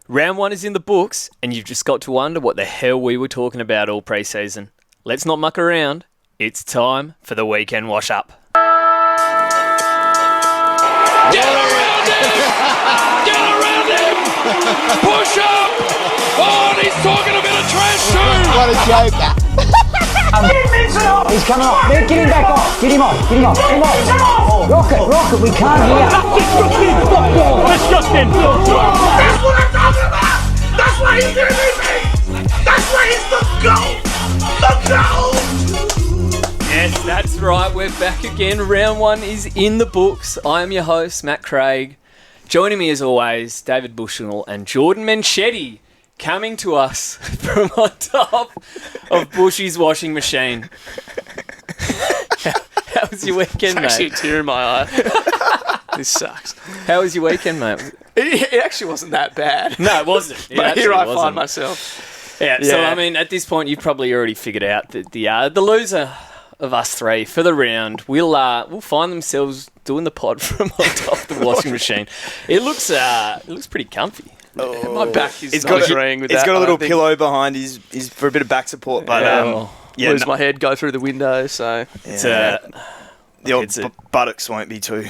Round 1 is in the books, and you've just got to wonder what the hell we were talking about all pre-season. Let's not muck around. It's time for the weekend wash-up. Get around him! Get around him! Push up! Oh, and he's talking a bit of trash too! What a joker. He's coming off. Get him back off. Get him off. Get him off. Get him off. Rocket. We can't hear. Disgusting! That's what I'm talking about! That's why he's doing this! That's why he's the GOAT! The GOAT! Yes, that's right. We're back again. Round 1 is in the books. I am your host, Matt Craig. Joining me as always, David Bushnell and Jordan Menchetti, coming to us from on top of Bushy's washing machine. How was your weekend, mate? Actually a tear in my eye. This sucks. How was your weekend, mate? It actually wasn't that bad. No, it wasn't. But here I find myself. Yeah, so I mean, at this point, you've probably already figured out that the loser of us three for the round will find themselves doing the pod from on top of the washing machine. It looks pretty comfy. Oh, my back is It's not got agreeing with it's that. got a I little don't think- pillow behind his for a bit of back support, but lose my head, go through the window, so... the old it's a- buttocks won't be too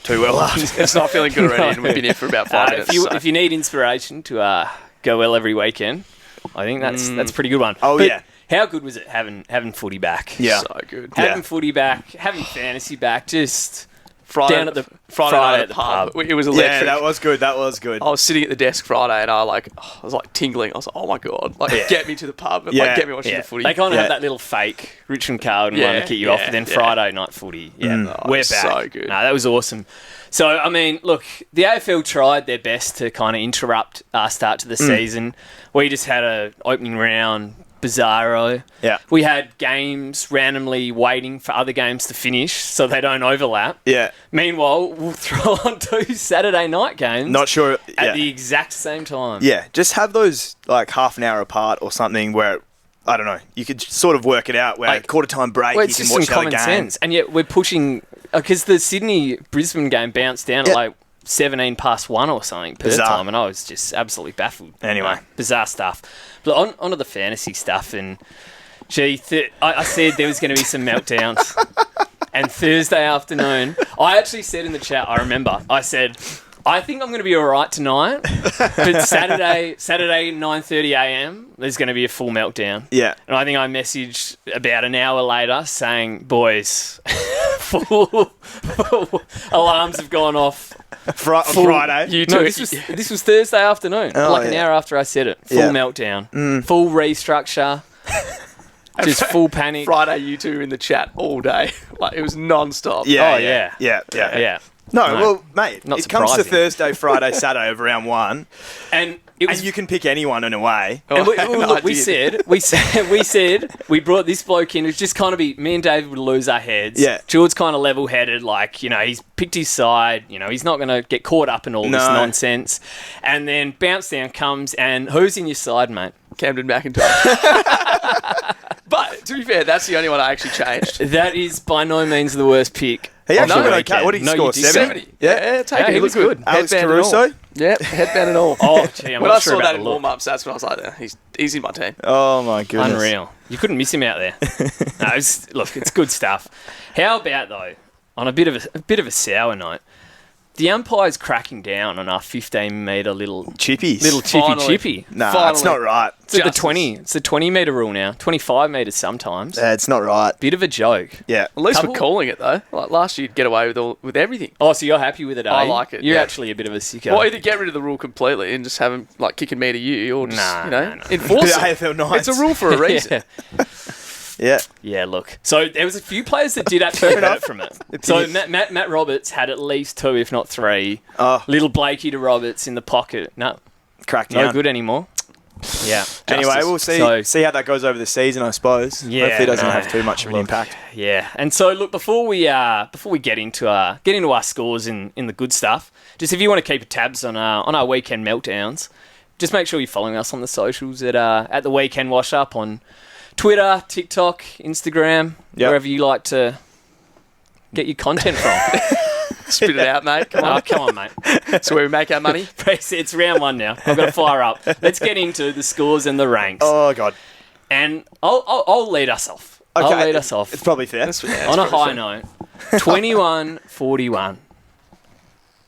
well after. It's not feeling good already, and we've been here for about 5 minutes. If you need inspiration to go well every weekend, I think that's a pretty good one. Oh, But yeah. How good was it having footy back? Yeah. So good. Having footy back, having fantasy back, just Friday, down at the Friday Friday night at the pub. It was electric. Yeah, that was good. That was good. I was sitting at the desk Friday and I was like tingling. I was like, oh my God. Get me to the pub and get me watching the footy. They kind of Yeah. have that little fake Richmond Carlton one Yeah, to kick you off, yeah, but then yeah. Friday night footy. Yeah, we're it's back. so good. No, that was awesome. So, I mean, look, the AFL tried their best to kind of interrupt our start to the season. We just had a opening round bizarro. Yeah. We had games randomly waiting for other games to finish so they don't overlap. Yeah. Meanwhile, we'll throw on 2 Saturday night games Not sure. at the exact same time. Yeah, just have those like half an hour apart or something where, I don't know, you could sort of work it out where Like, quarter time break, Well, you it's can just some watch the other common game. sense. And yet we're pushing... Because the Sydney-Brisbane game bounced down at like 17 past 1 or something per Bizarre. time, and I was just absolutely baffled. Anyway. Bizarre stuff. But onto the fantasy stuff, and gee, I said there was going to be some meltdowns. And Thursday afternoon, I actually said in the chat, I remember, I said, I think I'm going to be all right tonight, but Saturday 9:30am, there's going to be a full meltdown. Yeah. And I think I messaged about an hour later saying, boys, full alarms have gone off. On Friday. You No, two, this was Thursday afternoon, Oh, like an yeah. hour after I said it. Full Yeah. meltdown, full restructure, just full panic. Friday, you two in the chat all day. Like, it was non-stop. Yeah, Oh, yeah. yeah. No, No. well, mate, Not it comes to surprising. Thursday, Friday, Saturday of round 1, And it was and you can pick anyone in a way. And we, Oh, look, I did. we said we brought this bloke in. It was just kind of be me and David would lose our heads. Yeah. George's kind of level-headed, like, you know, he's picked his side. You know, he's not going to get caught up in all this No. nonsense. And then bounce down comes, and who's in your side, mate? Camden McIntyre. But, to be fair, that's the only one I actually changed. That is by no means the worst pick. He of actually the went okay. weekend. What did he No, score? you did 70. Yeah, take Yeah, it. he was good. Alex Headband and all. Caruso? Yeah, headband and all. Oh, gee, I'm when not I sure saw about that the in look. warm-ups, that's when I was like, he's in my team. Oh, my goodness. Unreal. You couldn't miss him out there. No, look, it's good stuff. How about, though, on a bit of a sour note, the umpire's cracking down on our 15-metre little Chippies. Finally. chippy. Nah, Finally. it's not right. It's at the Justice. 20. It's the 20-metre rule now. 25 metres sometimes. It's not right. Bit of a joke. Yeah. At least Couple- we're calling it, though. Like, last year, you'd get away with everything. Oh, so you're happy with it, eh? I like it, You're yeah. actually a bit of a sicko. Well, either get rid of the rule completely and just have him, like, kicking me to you, or just, Nah, no. nah. Enforce The it. AFL Knights. It's a rule for a reason. Yeah. Yeah. Yeah, look. So there was a few players that did actually hurt from it. So Matt Roberts had at least 2, if not 3. Oh. Little Blakey to Roberts in the pocket. No, Cracked no down. good anymore. Yeah. Anyway, we'll see So- see how that goes over the season, I suppose. Yeah, Hopefully it doesn't no. have too much of an impact. Yeah, and so look, before we get into our scores in the good stuff, just if you want to keep tabs on our weekend meltdowns, just make sure you're following us on the socials at the Weekend Wash Up on Twitter, TikTok, Instagram, Yep. wherever you like to get your content from. Spit it out, mate. Come on. Oh, come on, mate. That's where we make our money. It's round 1 now. I've got to fire up. Let's get into the scores and the ranks. Oh, God. And I'll lead us off. Okay. I'll lead us off. It's probably fair. On a high note, 21-41,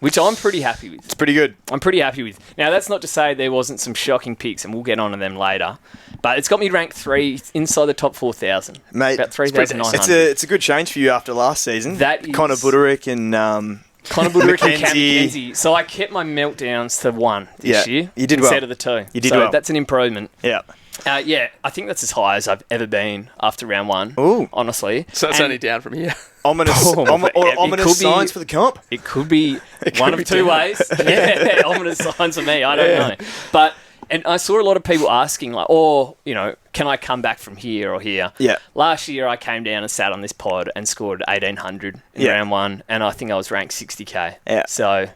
which I'm pretty happy with. It's pretty good. I'm pretty happy with. Now, that's not to say there wasn't some shocking picks, and we'll get onto them later. But it's got me ranked 3 inside the top 4,000. Mate, about 3,900. It's a good change for you after last season. That is... Connor Buderick and Connor Buderick and Cam McKenzie. McKenzie. So I kept my meltdowns to 1 this year. You did instead well. of the 2. You did so well. That's an improvement. Yeah. Yeah, I think that's as high as I've ever been after round 1. Ooh. Honestly. So it's And only down from here. Ominous, it ominous could be- signs for the comp. It could be one be of 2 ways. Yeah, ominous signs for me. I don't know. But, and I saw a lot of people asking, like, can I come back from here or here? Yeah. Last year, I came down and sat on this pod and scored 1,800 in round 1, and I think I was ranked 60k. Yeah. So,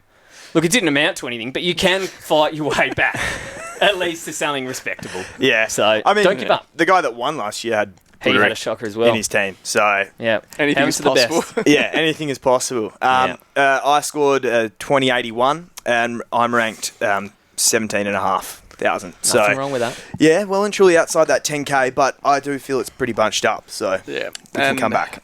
look, it didn't amount to anything, but you can fight your way back, at least to something respectable. Yeah. So, I mean, don't give up. The guy that won last year had He had Buderick a shocker as well. in his team. So, Yeah. Anything Happens is to the best. possible. yeah, anything is possible. I scored 2081, and I'm ranked 17,500. Nothing wrong with that. Yeah, well and truly outside that 10k, but I do feel it's pretty bunched up. So Yeah. we can come back.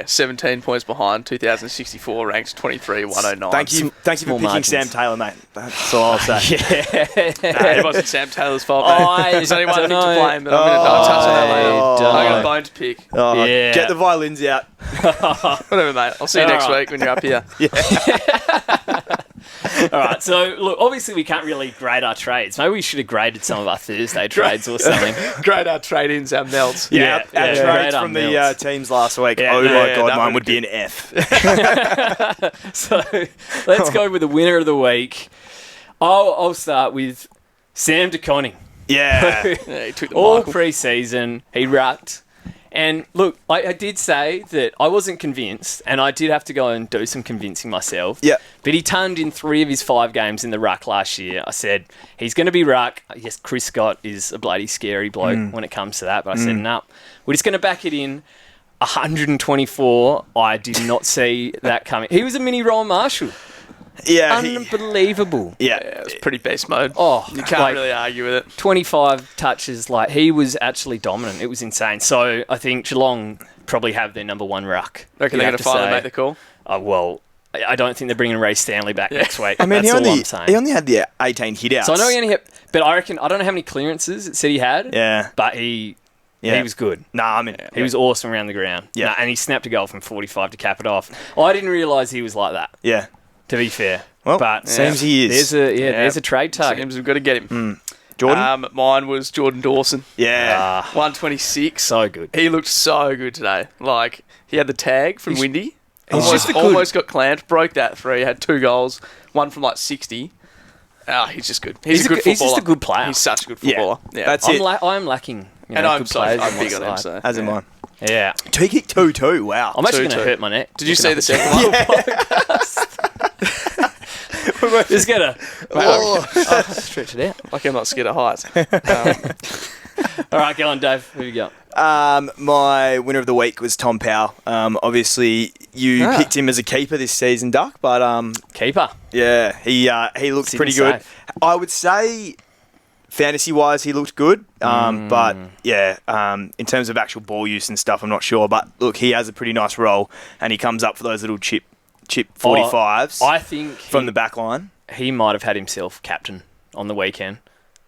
17 points behind. 2064 ranks 23,109. Thank you for Small picking margins. Sam Taylor, mate. That's all I'll say. It wasn't Sam Taylor's fault, mate. I There's only one thing dunno. to blame, but I'm going to touch on that later. dunno. I got a bone to pick. Oh, Yeah. Get the violins out. Whatever, mate. I'll see you All next right. week when you're up here. All right, so look, obviously we can't really grade our trades. Maybe we should have graded some of our Thursday trades or something. Great our trade-ins, our melts. Yeah, our yeah, trades great from the unmelts. teams last week. Yeah, oh no, my yeah, God, that mine would would be be an F. So let's go with the winner of the week. I'll start with Sam DeConning. Yeah. Yeah, he took the All Michael. pre-season, he rucked. And look, I did say that I wasn't convinced, and I did have to go and do some convincing myself. Yeah. But he turned in 3 of his 5 games in the ruck last year. I said, he's going to be ruck. Yes, Chris Scott is a bloody scary bloke when it comes to that. But I said, no, we're just going to back it in. 124, I did not see that coming. He was a mini Rowan Marshall. Yeah. Unbelievable. Yeah. Yeah, it was pretty beast mode. Oh, You can't really argue with it. 25 touches. Like, he was actually dominant. It was insane. So I think Geelong probably have their number 1 ruck. Reckon they're going to finally make the call? Well, I don't think they're bringing Ray Stanley back next week. I mean, That's all I'm he saying. only had the 18 hitouts. So I know he only had, but I reckon, I don't know how many clearances it said he had. Yeah. But he was good. Nah, I mean, He was awesome around the ground. Yeah. Nah, and he snapped a goal from 45 to cap it off. I didn't realise he was like that, yeah. to be fair. Well, But seems he is. there's a trade target. Seems we've got to get him. Jordan? Mine was Jordan Dawson. Yeah. 126. So good. He looked so good today. Like, he had the tag from Windy. He's just a good- Almost got clamped. Broke that 3. Had 2 goals. One from like 60. He's just good. He's a good footballer. He's just a good player. He's such a good Yeah. footballer. Yeah. That's it. I'm lacking. You know, And I'm good so players I'm on big my on him. side. So, As am I. Yeah. He kicked 2-2. Wow. I'm actually 2-2. going to hurt my neck. Did you looking see up the second one? Just get a stretch it out. Like I'm not scared of heights. All right, go on, Dave. Who you got? My winner of the week was Tom Powell. Obviously, you picked him as a keeper this season, Duck, but Keeper. yeah, he looks Sitting pretty good. safe. I would say, fantasy-wise, he looked good, but yeah, in terms of actual ball use and stuff, I'm not sure. But look, he has a pretty nice role, and he comes up for those little chip 45s I think from the back line. he might have had himself captain on the weekend.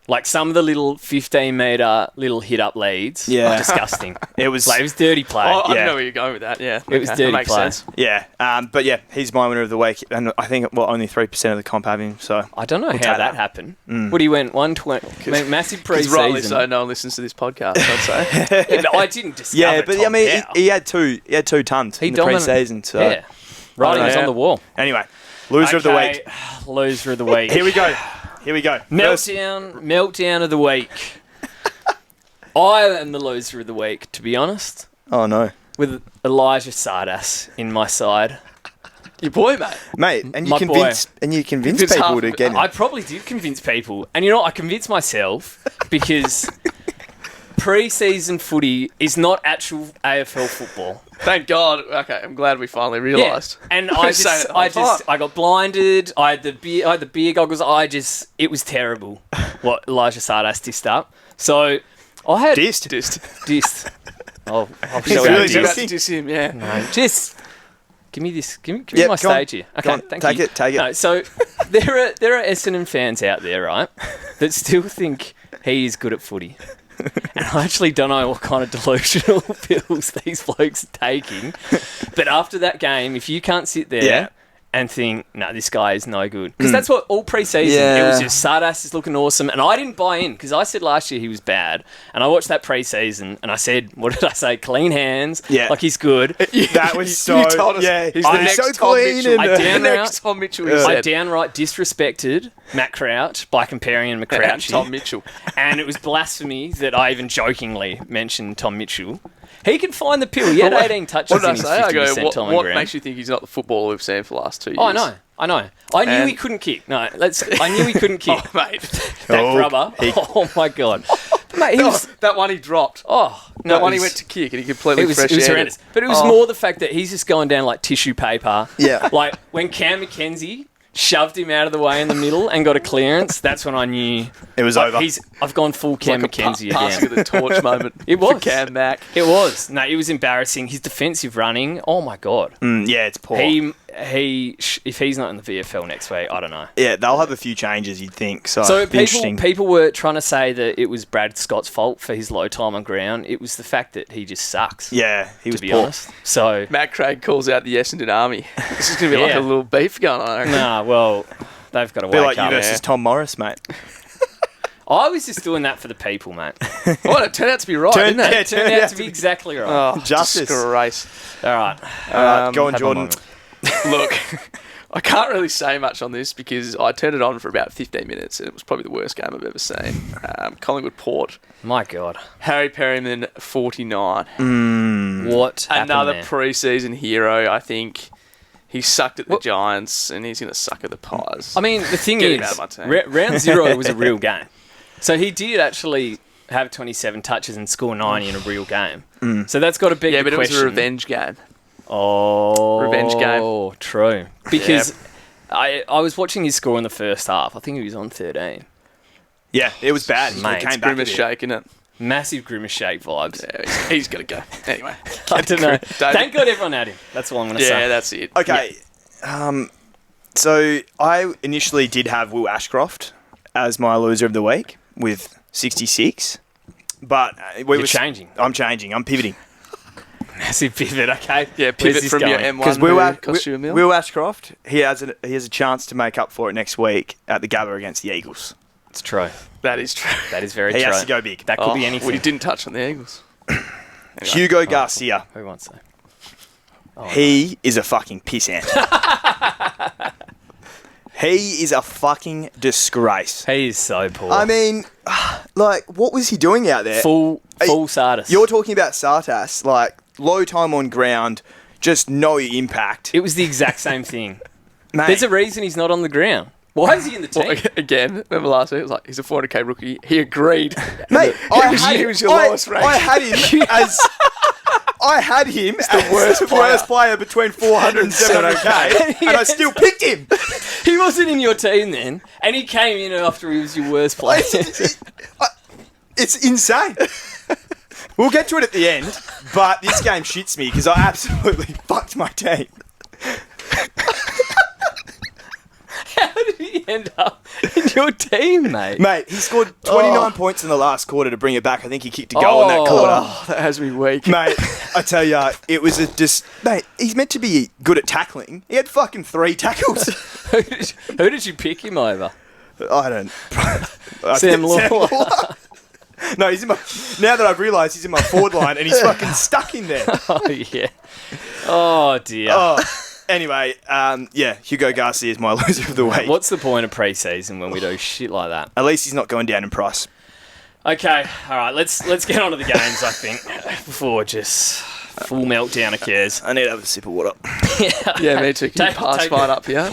Like some of the little 15-metre little hit-up leads. Yeah. Disgusting. It was Like, it was dirty play. I don't Yeah. know where you're going with that. Yeah, It was dirty that makes play. sense. yeah, but yeah, he's my winner of the week, and I think only 3% of the comp have him. So I don't know how take that that. happened. What he went 120, massive Because rightly pre-season. so, no one listens to this podcast. I'd say. Yeah, but I didn't discover. yeah, but I Tom mean, Powell. he had 2 tons He in the dominated. pre-season. So Yeah, writing was Yeah. on the wall. anyway, loser of the week. Loser of the week. Here we go. First- Meltdown of the week. I am the loser of the week, to be honest, Oh no, with Elijah Sardas in my side. Your boy, mate. and My you boy. convinced Convince people half to of it. get him. I probably did convince people. And you know what? I convinced myself because pre-season footy is not actual AFL football. Thank God. Okay, I'm glad we finally realised. Yeah. And I've been saying it the whole time. I got blinded. I had the beer goggles. It was terrible what Elijah Sardas dissed up. So I had dissed. I'll He's show really you. dissing. Diss him, yeah. No, just give me this. Give me Yep, my go on. stage here. Okay, Go on, thank you. take it. No, so there are Essendon fans out there, right, that still think he is good at footy. And I actually don't know what kind of delusional pills these blokes are taking. But after that game, if you can't sit there and think, no, this guy is no good. Because that's what all pre-season, it was just Sardas is looking awesome. And I didn't buy in because I said last year he was bad. And I watched that pre-season and I said, what did I say? Clean hands. Yeah. Like he's good. That was so... You told us he's the the next so Tom clean. Mitchell. And, The next Tom Mitchell, he I said. downright disrespected Matt Crouch by comparing him to And Crouchy. Tom Mitchell. And it was blasphemy that I even jokingly mentioned Tom Mitchell. He can find the pill. He had 18 touches What did I in his say? 50% time on What ground. makes you think he's not the footballer we've seen for the last 2 years? Oh, I know. I knew And- he couldn't kick. No, I knew he couldn't kick. Oh, mate. That Oh, rubber. Oh, my God. Mate, he was... That one he dropped. Oh, no. That one it he was- went to kick and he completely It was fresh-handed. horrendous. But it was more the fact that he's just going down like tissue paper. Yeah. Like when Cam McKenzie shoved him out of the way in the middle and got a clearance, that's when I knew It was like, over. I've gone full Cam Like a McKenzie passing again. of the torch moment. It was. For Cam Mack. It was. No, it was embarrassing. His defensive running, oh my God. yeah, it's poor. If he's not in the VFL next week, I don't know. Yeah, they'll have a few changes, you'd think. So, So interesting. people were trying to say that it was Brad Scott's fault for his low time on ground. It was the fact that he just sucks. Yeah, he was to be poor. honest. So Matt Craig calls out the Essendon Army. This is going to be like Yeah. a little beef going on, I reckon. nah, well, they've got to Be wake like you up. versus Tom Morris, mate. I was just doing that for the people, mate. Well, it turned out to be right, didn't it? It turned out to be exactly right. Oh, Justice. disgrace. All right. Go on, Have my Jordan. moment. Look, I can't really say much on this because I turned it on for about 15 minutes and it was probably the worst game I've ever seen. Collingwood Port. My God. Harry Perryman, 49. What happened Another there? pre-season hero, I think. He sucked at the Giants and he's going to suck at the Pies. I mean, the thing Get him is, out of my team. round zero was a real game. So he did actually have 27 touches and score 90 in a real game. So that's got to beg yeah, the but question. it was a revenge game. Oh, Revenge game. Oh, true. Because I was watching his score in the first half. I think he was on 13. Yeah, it was bad. He Mate, came It's back grimace with it. shaking it. Massive grimace shake vibes. Yeah, he's going to go. Anyway. I don't know. David. Thank God everyone had him. That's all I'm going to Yeah, say. that's it. Okay. So I initially did have Will Ashcroft as my loser of the week with 66. But You're changing. I'm changing. I'm pivoting. Massive pivot, okay? Yeah, Where's pivot this from your going? M1 Because who cost you a mil. Will Ashcroft, he has a chance to make up for it next week at the Gabba against the Eagles. It's true. That is true. That is very He true. has to go big. That could be anything. We didn't touch on the Eagles. Hugo Garcia, Who wants to? he is a fucking pissant. He is a fucking disgrace. He is so poor. I mean, like, what was he doing out there? full Sardis. You're talking about Sartas, like, low time on ground, just no impact. It was the exact same thing. Mate, There's a reason he's not on the ground. Why is he in the team? Well, again, remember last week? It was like, he's a 400k rookie. He agreed. mate, He was your lowest ranked. I had him as... I had him as the worst worst player between 400 and 700k, and I still picked him. He wasn't in your team then, and he came in after he was your worst player. It's insane. We'll get to it at the end, but this game shits me because I absolutely fucked my team. How did he end up in your team, mate? Mate, he scored 29 points in the last quarter to bring it back. I think he kicked a goal in that quarter. Oh, that has me weak. Mate, I tell ya, it was mate, he's meant to be good at tackling. He had fucking 3 tackles. Who did you pick him over? I don't... Sam Lawler. No, he's in my... Now that I've realised he's in my forward line and he's fucking stuck in there. Oh, yeah. Oh, dear. Oh, anyway, yeah, Hugo Garcia is my loser of the week. What's the point of pre-season when we do shit like that? At least he's not going down in price. Okay, all right, let's get on to the games, I think, before just full meltdown occurs. I need to have a sip of water. Yeah, me too. Can you pass mine up here?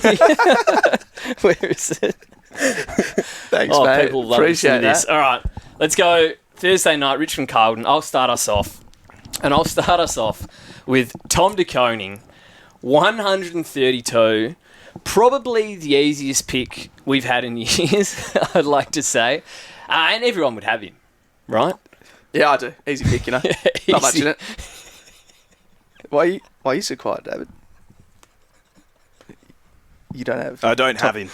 Where is it? Thanks, Oh, mate. people love Appreciate this. that. All right, let's go Thursday night, Richmond Carlton. I'll start us off with Tom de Koning, 132. Probably the easiest pick we've had in years, I'd like to say. And everyone would have him, right? Yeah, I do. Easy pick, you know. Not much in it. Why are you so quiet, David? You don't have... I don't have him.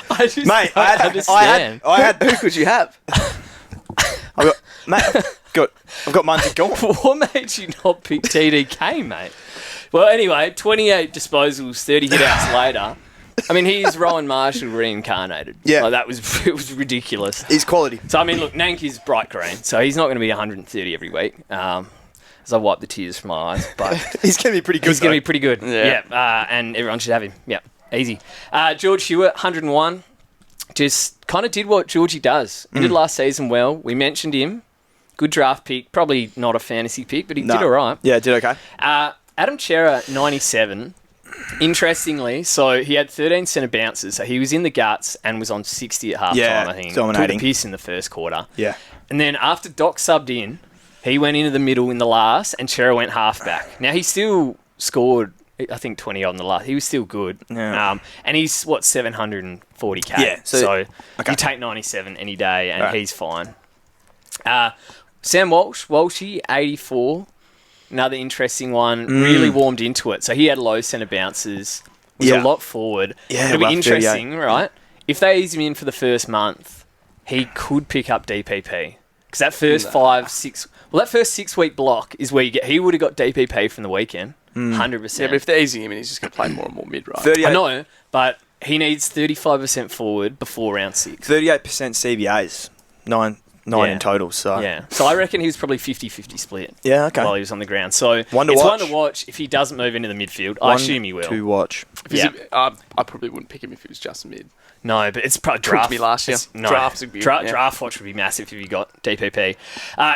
I just Mate, don't understand. I had Who could you have? I've got Muncie gone. What made you not pick TDK, mate? Well, anyway, 28 disposals, 30 hit-outs later. I mean, he's Rowan Marshall reincarnated. Yeah. Like, it was ridiculous. He's quality. So, I mean, look, Nank is bright green, so he's not going to be 130 every week. As I wipe the tears from my eyes, but He's going to be pretty good. he's going to be pretty good. Yeah. And everyone should have him. Yeah, easy. George Hewitt, 101. Just kind of did what Georgie does. He did last season well. We mentioned him. Good draft pick. Probably not a fantasy pick, but he did all right. Yeah, did okay. Adam Chera, 97. Interestingly, so he had 13 centre bounces. So he was in the guts and was on 60 at half time, I think. dominating. Took a piss in the first quarter. Yeah. And then after Doc subbed in, he went into the middle in the last and Chera went half back. Now, he still scored, I think, 20 on the last. He was still good. Yeah. And he's, 740k. Yeah, so- you take 97 any day and Right. he's fine. Sam Walshy, 84. Another interesting one. Really warmed into it. So he had low centre bounces. Was Yeah. a lot forward. Yeah, It'll be rough interesting, 38. right? If they ease him in for the first month, he could pick up DPP. Because that first that first 6 week block is where you get. He would have got DPP from the weekend, 100%. Yeah, but if they're easing him, he's just going to play more and more mid, right? 38, I know, but he needs 35% forward before round 6. 38% CBAs, nine Yeah. in total. So Yeah. So I reckon he was probably 50-50 split. Yeah, okay. While he was on the ground. So One to it's watch. one to watch if he doesn't move into the midfield. I assume he will. To watch. If he's Yeah. I probably wouldn't pick him if he was just mid. No, but it's probably Proved draft. me last year. No, Draft's a big- yeah. Draft watch would be massive if you got DPP.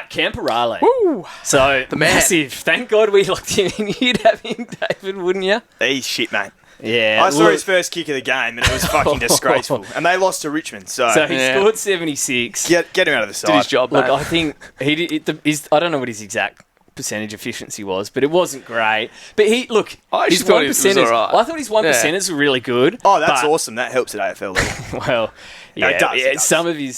Camperale. Woo! So The man. massive. Thank God we locked him in. You'd have him, David, wouldn't you? He's shit, mate. Yeah. I saw look- his first kick of the game and it was fucking disgraceful. And they lost to Richmond, so he Yeah. scored 76. get him out of the side. Did his job, Look, mate. I think he did. I don't know what his exact percentage efficiency was, but it wasn't great. But I actually his thought one he was percenters. alright. I thought his 1%ers were really good. Oh, that's but- awesome. That helps at AFL level. Well, No, yeah, it does, it does. some of his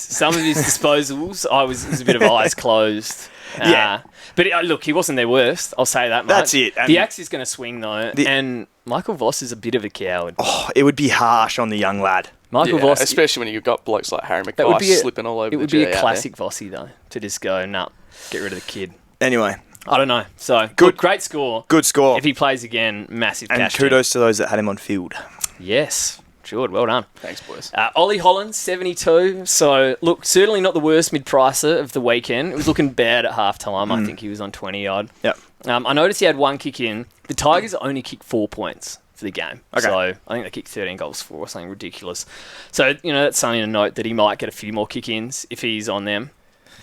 disposals, it was a bit of eyes closed. Yeah. But look, he wasn't their worst. I'll say that much. That's it, and- The axe is going to swing though, and Michael Voss is a bit of a coward. Oh, it would be harsh on the young lad. Michael Yeah, Voss, especially when you've got blokes like Harry that would McVice be slipping all over it would the be G a out classic Vossy though to just go, nah, get rid of the kid. Anyway, I don't know. So Good. look, great score. good score. If he plays again, massive And cash. kudos to those that had him on field. Yes, sure. Well done. there. Thanks, boys. Ollie Holland, 72. So, look, certainly not the worst mid-pricer of the weekend. It was looking bad at half-time. I think he was on 20-odd. Yep. I noticed he had one kick in. The Tigers only kicked 4 points for the game. Okay. So, I think they kicked 13 goals for or something ridiculous. So, that's something to note that he might get a few more kick-ins if he's on them.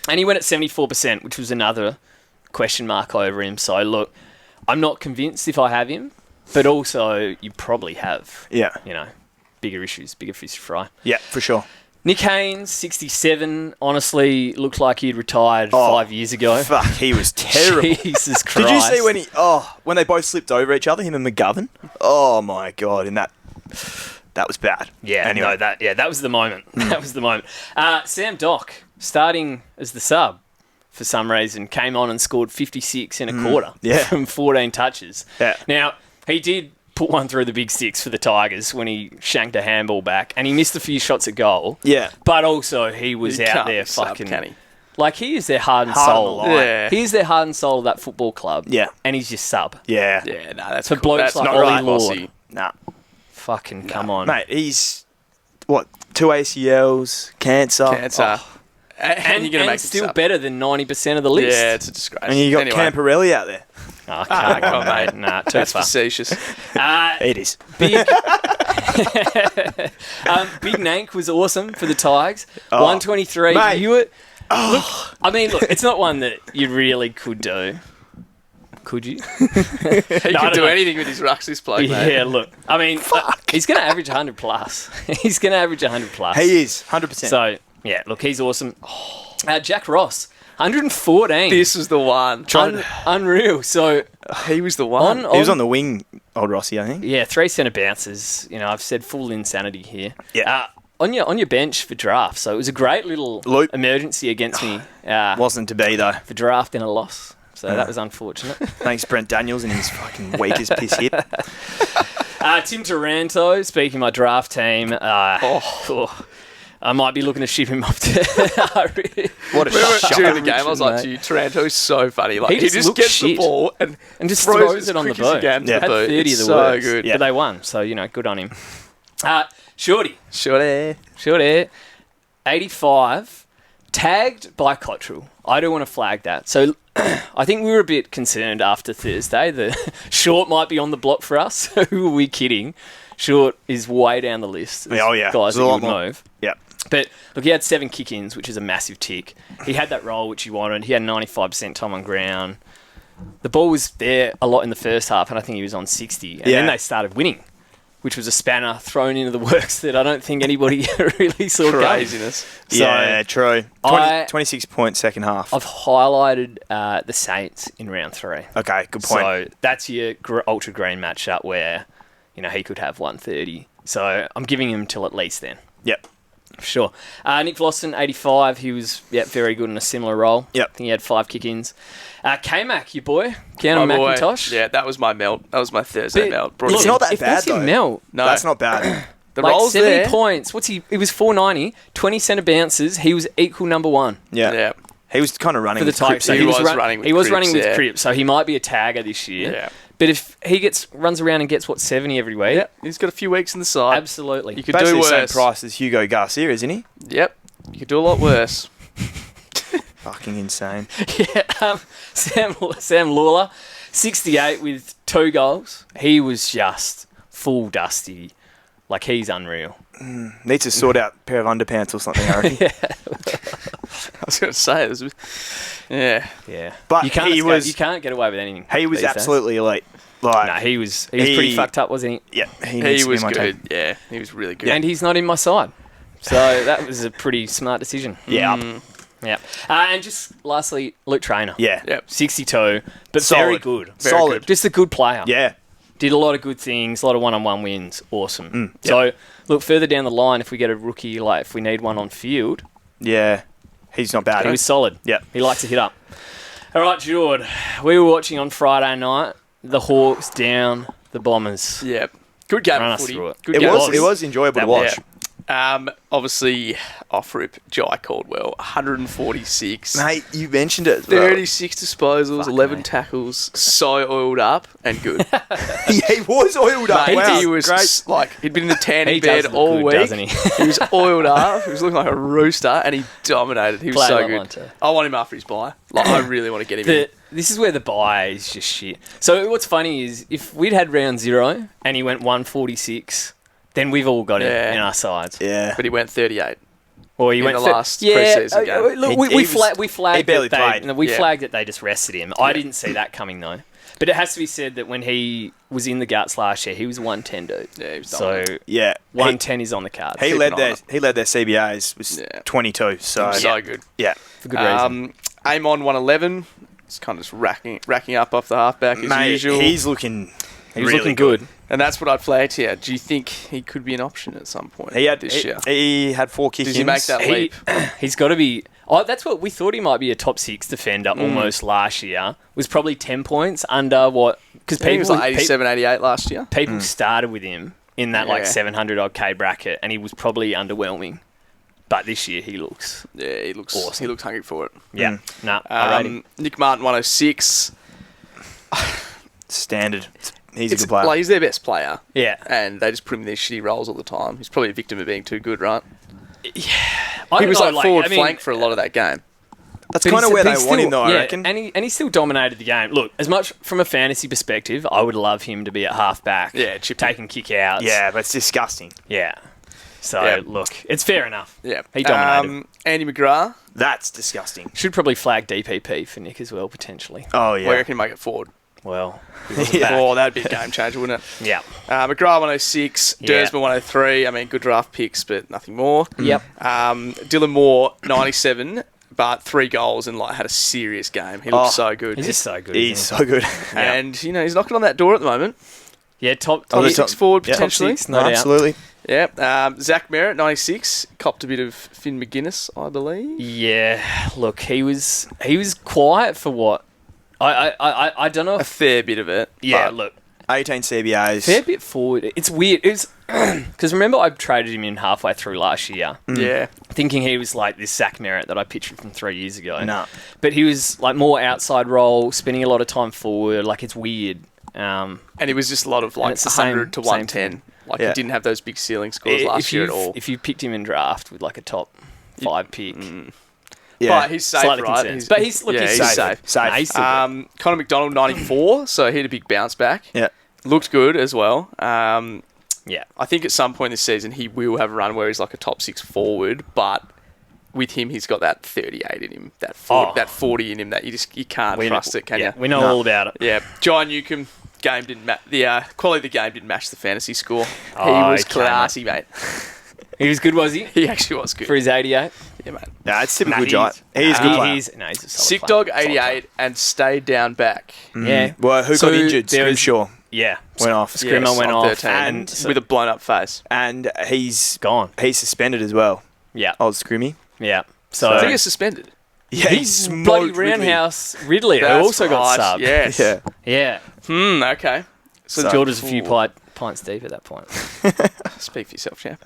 And he went at 74%, which was another question mark over him. So, look, I'm not convinced if I have him, but also you probably have, Yeah. bigger issues, bigger fish to fry. Yeah, for sure. Nick Haynes, 67, honestly looked like he'd retired 5 years ago. Fuck, he was terrible. Jesus Christ. Did you see when they both slipped over each other, him and McGovern? Oh my god, and that was bad. Yeah, Anyway. no, that was the moment. That was the moment. Sam Dock, starting as the sub for some reason, came on and scored 56 in a quarter yeah. from 14 touches. Yeah. Now, he did put one through the big sticks for the Tigers when he shanked a handball back, and he missed a few shots at goal. Yeah. But also, he was He out can't there be sub, fucking... can he? Like, he is their heart and Heart on soul. the line. Yeah. He is their heart and soul of that football club. Yeah. And he's just sub. Yeah. Yeah, no, that's For cool. blokes That's like not Ollie right, Lord. Bossy. Nah. Fucking come on. Mate, he's, 2 ACLs, cancer. Cancer. Oh, And you're going to make him still sub. better than 90% of the list. Yeah, it's a disgrace. and you got anyway, Camporelli out there. Oh, come on, mate. Nah, too That's far. facetious. It is. Big, Big Nank was awesome for the Tigers. Oh, 123. mate. Look, it's not one that you really could do. Could you? He I can don't do know. anything with his rucks, this bloke, mate. Yeah, look. I mean, he's going to average 100 plus. He's going to average 100 plus. He is, 100%. So, yeah, look, he's awesome. Jack Ross, 114. This was the one. Unreal. So He was the one. He was on the wing, old Rossi, I think. yeah, 3 centre bounces. You know, I've said full insanity here. Yeah. On your bench for draft. So it was a great little Loop. emergency against me Wasn't to be, though. for draft and a loss. So that was unfortunate. Thanks, Brent Daniels, and his fucking weakest piss hit. Tim Taranto, speaking of my draft team, I might be looking to ship him up to... What a Remember shot. during the game, I was like, mate. to you, Taranto is so funny. Like, He just looks gets the shit. ball and just throws throws it on the quick as he boot. can to Yeah. the Had boot. 30 of It's the so worst, good. Yeah. but they won. So, you know, good on him. Shorty. Sure. 85, tagged by Cottrell. I do want to flag that. So I think we were a bit concerned after Thursday that Short might be on the block for us. Who are we kidding? Short is way down the list. as Oh, yeah. Guys There's a that lot would more. move. Yep. But look, he had 7 kick-ins, which is a massive tick. He had that role which he wanted. He had 95% time on ground. The ball was there a lot in the first half, and I think he was on 60. And then Yeah. they started winning, which was a spanner thrown into the works that I don't think anybody really saw coming. Craziness. So Yeah, true. I- 26 points second half. I've highlighted the Saints in round 3. Okay, good point. So that's your ultra green matchup where, you know, he could have 130. So I'm giving him till at least then. Yep. Sure. Nick Vlossen, 85. He was very good in a similar role. Yep. I think he had 5 kick-ins. K-Mac, your boy. Keanu My boy. McIntosh. Yeah, that was my melt. That was my Thursday But melt. look, It's not that if bad, that's your though. melt, No. That's not bad. The like roll's 70 there. points. He was 490, 20 centre bounces. He was equal number 1 Yeah. Yeah. He was kind of running for the with type. Cripps. So He was running with he was Cripps, running with yeah. Cripps, so he might be a tagger this year. Yeah. But if he runs around and gets 70 every week, Yeah. He's got a few weeks in the side. absolutely. You could Basically do the same worse. price as Hugo Garcia, isn't he? Yep. You could do a lot worse. Fucking insane. Yeah, Sam Lawler, 68 with 2 goals. He was just full dusty. Like, he's unreal. Needs to sort out a pair of underpants or something, I reckon. I was going to say, yeah. Yeah. But you can't he escape- was- you can't get away with anything. He was these days. absolutely elite. Like, No, he was pretty fucked up, wasn't he? yeah, he He needs to be was in my good. team. Yeah, he was really good. And he's not in my side. So that was a pretty smart decision. Yeah. Yeah. And just lastly, Luke Traynor. Yeah. Yep. 62, but Solid. very good. Very Solid. good. Just a good player. Yeah. Did a lot of good things, a lot of one-on-one wins. Awesome. Yep. So, look, further down the line, if we get a rookie, like if we need one on field, Yeah. He's not bad. he was solid. Yep. He likes to hit up. All right, Jord, we were watching on Friday night, the Hawks down the Bombers. Yeah. Good game Run of us footy. through it. Good It game of was, footy. it was enjoyable to That watch. was- Obviously, off-rip, Jai Caldwell, 146. Mate, you mentioned it. as well. 36 disposals, Fuck, 11 mate. tackles, so oiled up and good. Yeah, he was oiled up. Mate, Wow, he was great. like, he'd been in the tanning He bed does look all good, week. doesn't he? He was oiled up. He was looking like a rooster and he dominated. He was Player so like good. one too. I want him after his bye. Like, I really want to get him in. This is where the buy is just shit. So what's funny is if we'd had round 0 and he went 146, then we've all got him Yeah. in our sides. Yeah. But he went 38. Or he In went the last pre-season game. Look, He we was- flagged he barely that played. we Yeah. flagged that they just rested him. I didn't see that coming though. But it has to be said that when he was in the guts last year, he was 110, dude. Yeah, he was So dominant. Yeah. 110 is on the cards. He Keep led an eye on their CBAs was Yeah. 22. So He was so good. yeah. for good reason. Amon 111. It's kind of just racking up off the halfback as Mate, usual. he's looking He was really looking good. And that's what I'd flagged here. Do you think he could be an option at some point He had this year? He had 4 kick-ins. Does he make that leap? He's got to be. Oh, that's what we thought he might be a top 6 defender almost last year. Was probably 10 points under what? Because I think he people was like 87, 88 last year. people started with him in that like Yeah. 700 odd K bracket, and he was probably underwhelming. But this year he looks. Yeah, he looks Awesome. He looks hungry for it. Yeah, nah, I rate him. Nick Martin 106. Standard. He's a It's good player. like he's their best player, Yeah, and they just put him in these shitty roles all the time. He's probably a victim of being too good, right? I He don't was know, like forward I mean, flank for a lot of that game. That's but kind of he's- where but they he's want him, still- though, I yeah, reckon. And he still dominated the game. Look, as much from a fantasy perspective, I would love him to be at half back. Yeah, chip taking kick outs. Yeah, but it's disgusting. Yeah. So, Yeah. look, it's fair enough. Yeah, He dominated. Andy McGrath. That's disgusting. Should probably flag DPP for Nick as well, potentially. Oh, Where yeah. you can make it forward. Well, Oh, that'd be a game changer, wouldn't it? yeah. McGrath 106, Yeah. Dersman 103. I mean, good draft picks, but nothing more. Yep. Dylan Moore 97. but 3 goals and had a serious game. He looked so good. He's just so good. He's isn't so good. And, he's knocking on that door at the moment. he? Yeah, top Oh, the 6 top- forward, yeah. potentially. Top 6, no doubt. Absolutely. Yeah. Zach Merritt, 96. Copped a bit of Finn McGuinness, I believe. Yeah, look, he was quiet for what? I don't know. A fair bit of it. Yeah, but look, 18 CBAs. fair bit forward. It's weird. It's because remember I traded him in halfway through last year, Yeah. thinking he was like this Zach Merritt that I pictured from 3 years ago. No. But he was like more outside role, spending a lot of time forward. Like it's weird. And it was just a lot of it's the same- 100 to same 110. thing. He Yeah. didn't have those big ceiling scores last year at all. If you picked him in draft with like a top 5 pick, Yeah. But he's safe, slightly right? concerned. But he's safe. Safe. Nah, he's still good. Connor McDonald, 94. So he had a big bounce back. Yeah. Looked good as well. Yeah. I think at some point this season he will have a run where he's like a top 6 forward, but with him he's got that 38 in him, that 40 in him that you can't trust it, can you? We know all about it. Yeah, John Newcomb game didn't the quality of the game didn't match the fantasy score. He Oh, was okay, classy, mate. He was good, was he? He actually was good. For his 88? Yeah, mate. Nah, it's typical Nah, giant. He is a good player. He's a solid Sick player. dog 88 and stayed down back. Yeah. Well, who So got injured? there was- Scrimshaw Yeah. went off. Scrimmer went off. 13, And with a blown up face. And he's gone. He's suspended as well. Yeah. Old Scrimmy. Yeah. So, I think it's suspended. Yeah, he's bloody Roundhouse Ridley, who That's also got right, subbed. Yes. Yeah. Yeah. Okay. So Jordan's a few pints deep at that point. Speak for yourself, champ.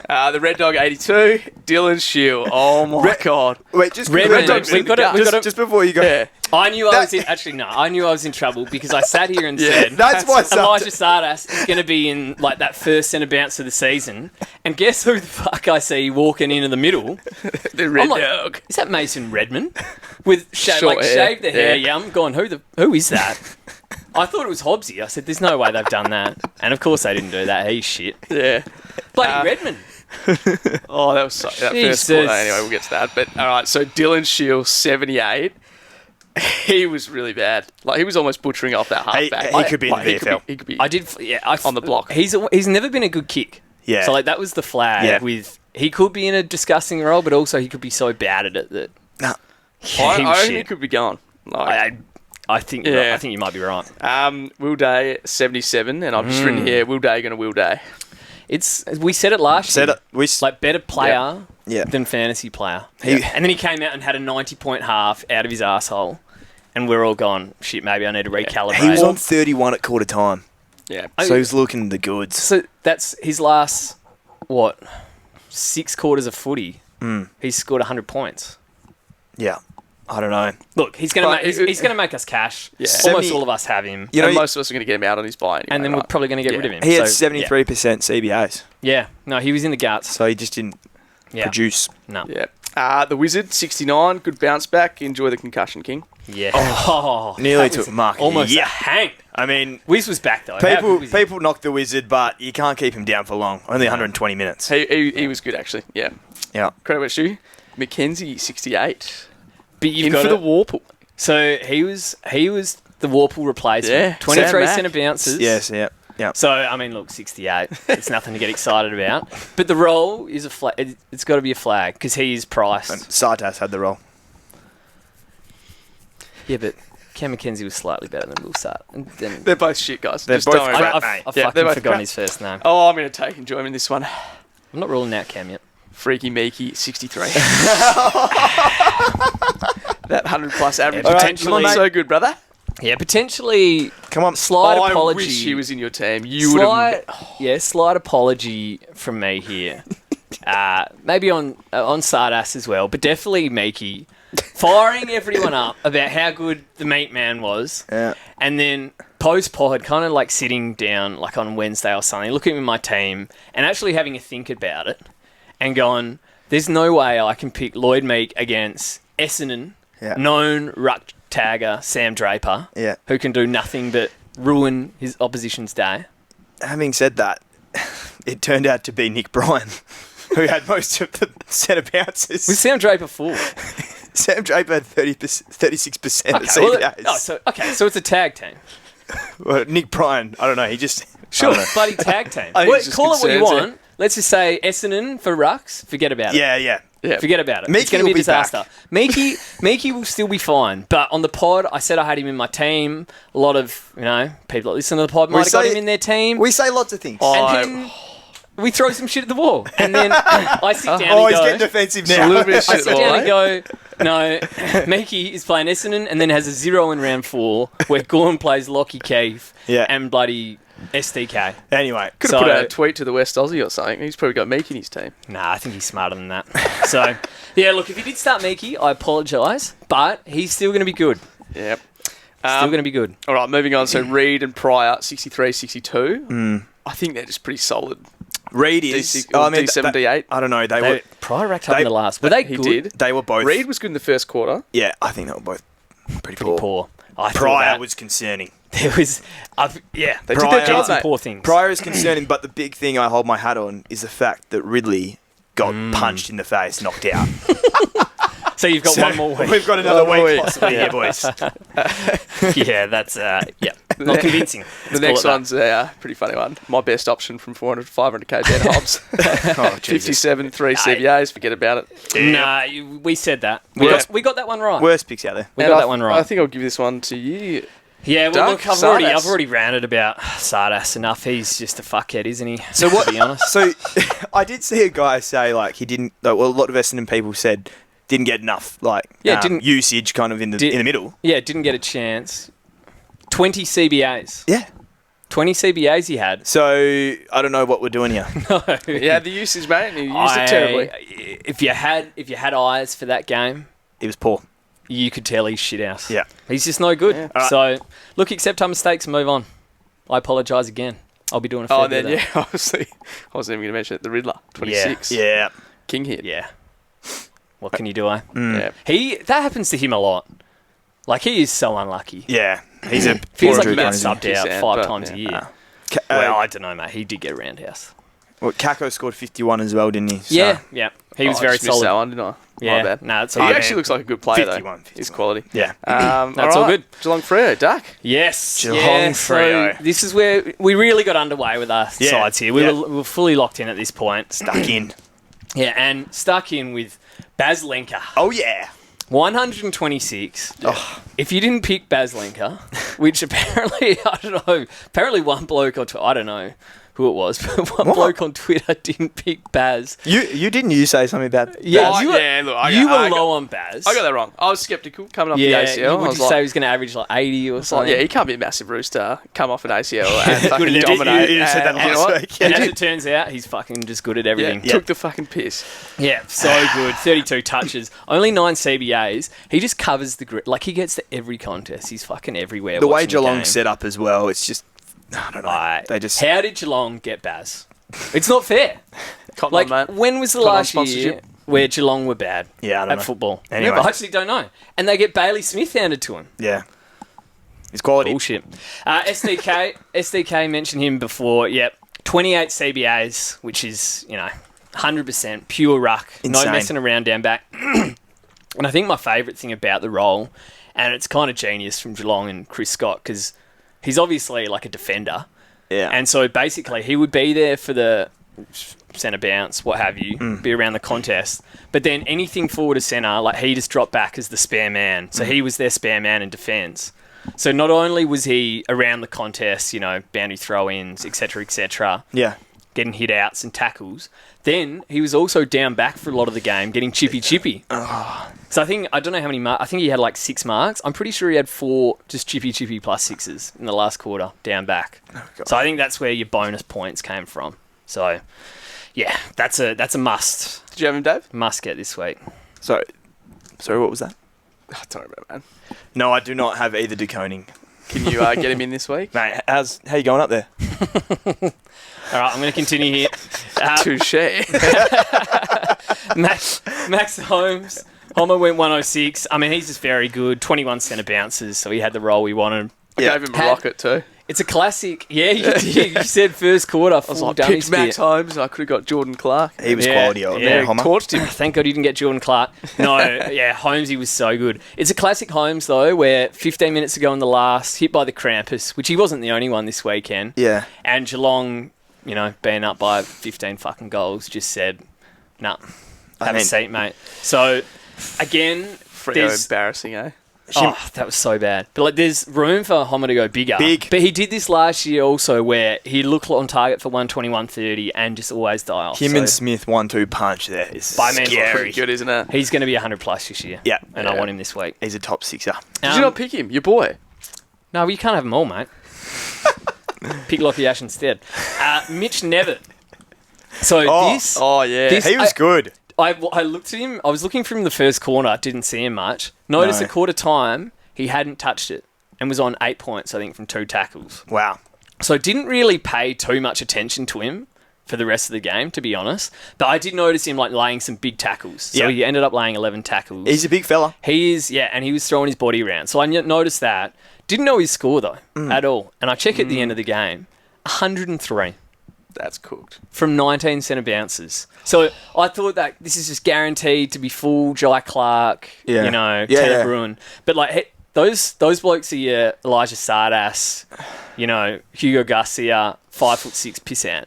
The Red Dog 82, Dylan Shield. Oh my god. Wait, just Redmond, Dog's we've in got the to- gut. we've got to- Just before you go. Yeah. I knew I was in. Actually, no. I knew I was in trouble because I sat here and said That's why Elijah Sardas is going to be in like that first centre bounce of the season, and guess who the fuck I see walking into the middle? The Red I'm like, Dog. is that Mason Redmond with Short hair. shaved the hair? Yeah. Yeah, I'm going. Who is that? I thought it was Hobbsy. I said, "There's no way they've done that," and of course they didn't do that. He's shit. Yeah. Bloody Redmond. Oh, that was that first Jesus. quarter. Anyway, we'll get to that. But all right, so Dylan Shield 78. He was really bad. Like he was almost butchering off that halfback. he could be in the VFL. He could be. I did. Yeah, On the block. He's never been a good kick. Yeah. So like that was the flag. Yeah. With he could be in a disgusting role, but also he could be so bad at it that. Nah. I he was reckon he shit. could be gone. Like, I think. Yeah. I think you might be right. Will Day 77, and I've just written here Will Day going to Will Day. We said it last year. Like better player Yeah. than fantasy player. He- And then he came out and had a 90-point half out of his arsehole. And we're all gone, shit, maybe I need to recalibrate. He was on 31 at quarter time. Yeah. So he was looking the goods. So that's his last, 6 quarters of footy. He's scored 100 points. Yeah. I don't know. Look, he's going But to make us cash. Yeah. Almost 70 all of us have him. You know, and most of us are going to get him out on his buy anyway, And then we're right? probably going to get rid of him. he had So, 73% CBAs. Yeah. No, he was in the guts. So he just didn't Yeah. produce. No. Yeah. The Wizard 69, good bounce back. Enjoy the concussion, King. Yeah. Oh, Nearly that took was Mark. almost Yeah. a hang. I mean, Wiz was back, though. How good was he? people knock the Wizard, but you can't keep him down for long. Only 120 minutes. He was good, actually. Yeah. Yeah. Credit where you. Mackenzie 68. But you've In got for the Warple. So he was the Warple replacement. Yeah, 23 Sam Mack. centre bounces. Yes, yeah. Yeah. So, I mean, look, 68. It's nothing to get excited about. But the role is a flag. It's got to be a flag because he is priced. And Sartas had the role. Yeah, but Cam McKenzie was slightly better than Will Sart. And then They're both shit, guys. They're Just both don't worry crap, about it. mate. I've Yeah, fucking they're both forgotten crap. his first name. Oh, I'm going to take enjoyment in this one. I'm not ruling out Cam yet. Freaky Meeky 63. That 100+ average. Yeah, Potentially potentially- so good, brother. Yeah, potentially Come on. slight I apology. wish he was in your team. You would have. Slight apology from me here. Maybe on Sardas as well, but definitely Meeky firing everyone up about how good the meat man was. Yeah. And then post-pod, kind of like sitting down like on Wednesday or something, looking at my team and actually having a think about it and going, there's no way I can pick Lloyd Meek against Essendon, known ruck tagger Sam Draper, who can do nothing but ruin his opposition's day. Having said that, it turned out to be Nick Bryan, who had most of the centre bounces. Was Sam Draper full? Sam Draper had 36% of CBAs. So it's a tag team. Well, Nick Bryan, I don't know. He just... Sure, I don't know. bloody tag team. I think it's just Call it what you concerns, want, let's just say Essendon for rucks. Forget about it. Yeah. Forget about it. Meekie It's going to be a will be disaster. Meekie will still be fine. But on the pod, I said I had him in my team. A lot of people that listen to the pod might have got him in their team. We say lots of things. And then we throw some shit at the wall. And then I sit down and go... he's getting defensive now. A little bit of shit I sit down and go, no, Meekie is playing Essendon and then has a 0 in round 4 where Gorn plays Lockie Keefe and bloody SDK. Anyway. Could have put out a tweet to the West Aussie or something. He's probably got Meekie in his team. Nah, I think he's smarter than that. So, yeah, look, if he did start Meekie, I apologise, but he's still going to be good. Yep. Still going to be good. All right, moving on. So Reid and Pryor, 63, 62. I think they're just pretty solid. Reid is... D6, D7, D8. I don't know. Pryor racked up in the last. Were they He good? did. They were both... Reid was good in the first quarter. Yeah, I think they were both pretty poor. I thought Pryor that was concerning. there was... They did Pryor- their job, some mate. poor things. Pryor is concerning, but the big thing I hold my hat on is the fact that Ridley got punched in the face, knocked out. So you've got one more week. We've got another One more week week. possibly here, boys. Yeah, that's... not convincing. The next one's a pretty funny one. My best option from 400 to 500k, Ben Hobbs. Oh, Jesus. 57, 3 CBAs, forget about it. Nah, we said that. We got that one right. Worst picks out there. We And got that one right. I think I'll give this one to you. Yeah, well, Doug, look, I've already ranted about Sardas enough. He's just a fuckhead, isn't he? So what? To be honest. So I did see a guy say he didn't. Well, a lot of Essendon people said didn't get enough didn't- usage kind of in the middle. Yeah, didn't get a chance. 20 CBAs. Yeah. 20 CBAs he had. So I don't know what we're doing here. Yeah, the usage, mate, and he used it terribly. If you had eyes for that game, He was poor. you could tell he's shit house. Yeah. He's just no good. Yeah. So, look, accept our mistakes and move on. I apologise again. I'll be doing a fair bit of that. obviously, I wasn't even going to mention it. The Riddler, 26. Yeah. King hit. Yeah. What can you do, eh? Yeah. That happens to him a lot. He is so unlucky. Yeah. He's a Feels poor like he injury gets guy, subbed isn't out Sad, 5 but, times yeah. a year. he? Well, I don't know, mate. He did get a roundhouse. Kako scored 51 as well, didn't he? So, Yeah. He was I very just missed solid. that one, didn't I? Yeah. My bad. No, it's He all actually looks like a good player, 51, though. His quality. Yeah. That's all good. Geelong Freo, Duck. Yes. Geelong So Freo. this is where we really got underway with our Yeah, sides here. We yeah. were fully locked in at this point. Stuck in. Yeah, and stuck in with Baz Lenker. Oh, yeah. 126. If you didn't pick Baz Lenker, which apparently, I don't know, apparently one bloke on Twitter, I don't know who it was, but one bloke on Twitter didn't pick Baz. You didn't you say something about Yeah, Oh, you were, yeah, look, you were I low on Baz. I got that wrong. I was sceptical coming off Yeah, the ACL. would I was you like, say he was going to average 80 or like, something? yeah, he can't be a massive rooster, come off an ACL and fucking You did- dominate. you said that and you know last what? week. And Yeah. as it turns out, he's fucking just good at Yeah, everything. took the fucking piss. Yeah, so good. 32 touches. Only 9 CBAs. He just covers the grid. He gets to every contest. He's fucking everywhere. the way watching the Geelong's game. set up as well? It's just I don't know. They just How did Geelong get Baz? It's not fair. Cotton on, mate. When was the Cotton on last year sponsorship. where Geelong were bad Yeah, I don't at know. football? Anyway. I actually don't know. And they get Bailey Smith handed to him. yeah. It's quality. Bullshit. SDK mentioned him before. Yep. 28 CBAs, which is, 100% pure ruck. Insane. No messing around down back. And I think my favourite thing about the role, and it's kind of genius from Geelong and Chris Scott, because he's obviously like a defender. Yeah. And so basically he would be there for the centre bounce, what have you, be around the contest. But then anything forward to centre, he just dropped back as the spare man. So he was their spare man in defence. So not only was he around the contest, boundary throw-ins, etc., yeah. getting hit outs and tackles, then he was also down back for a lot of the game, getting chippy. So I don't know how many marks, I think he had 6 marks. I'm pretty sure he had 4 just chippy plus 6s in the last quarter, down back. So I think that's where your bonus points came from. So, yeah, that's a must. Did you have him, Dave? Must get this week. Sorry, what was that? Oh, don't worry about it, man. No, I do not have either DeConing. Can you get him in this week? Mate, how you going up there? All right, I'm going to continue here. Touche. Max Holmes. Homer went 106. I mean, he's just very good. 21 centre bounces, so he had the role we wanted. I gave him a rocket too. It's a classic. Yeah, you did. You said first quarter. I was like, picked Max Holmes and I could have got Jordan Clark. He was quality. Homer. Torched him. Thank God you didn't get Jordan Clark. No, yeah, Holmesy was so good. It's a classic Holmes, though, where 15 minutes ago in the last, hit by the Krampus, which he wasn't the only one this weekend. Yeah. And Geelong, being up by 15 fucking goals, just said, nah, have mean- a seat, mate. So, again, Freo embarrassing, eh? that was so bad. But like, there's room for Homer to go bigger. Big. But he did this last year also, where he looked on target for 120, 130, and just always die off. Him So and Smith 1-2 punch there is By man, scary. Pretty good, isn't it? he's going to be 100 plus this year. Yeah. And I want him this week. He's a top sixer. Did you not pick him? Your boy? No, you can't have them all, mate. Pick Lockie Ash instead. Mitch Nevitt. So this... Oh, yeah. This- He was good. I looked at him. I was looking from the first corner. Didn't see him much. Noticed No. at quarter time, he hadn't touched it and was on 8 points, I think, from 2 tackles. Wow. So didn't really pay too much attention to him for the rest of the game, to be honest. But I did notice him like laying some big tackles. So Yeah. he ended up laying 11 tackles. He's a big fella. He is, yeah, and he was throwing his body around. So I noticed that. Didn't know his score, though, at all. And I check at the end of the game, 103 That's cooked. from 19 centre bounces. So I thought that this is just guaranteed to be full Jai Clark, Yeah. Tanner Yeah. Bruin. But like those blokes are your Elijah Sardas, Hugo Garcia, 5'6" pissant.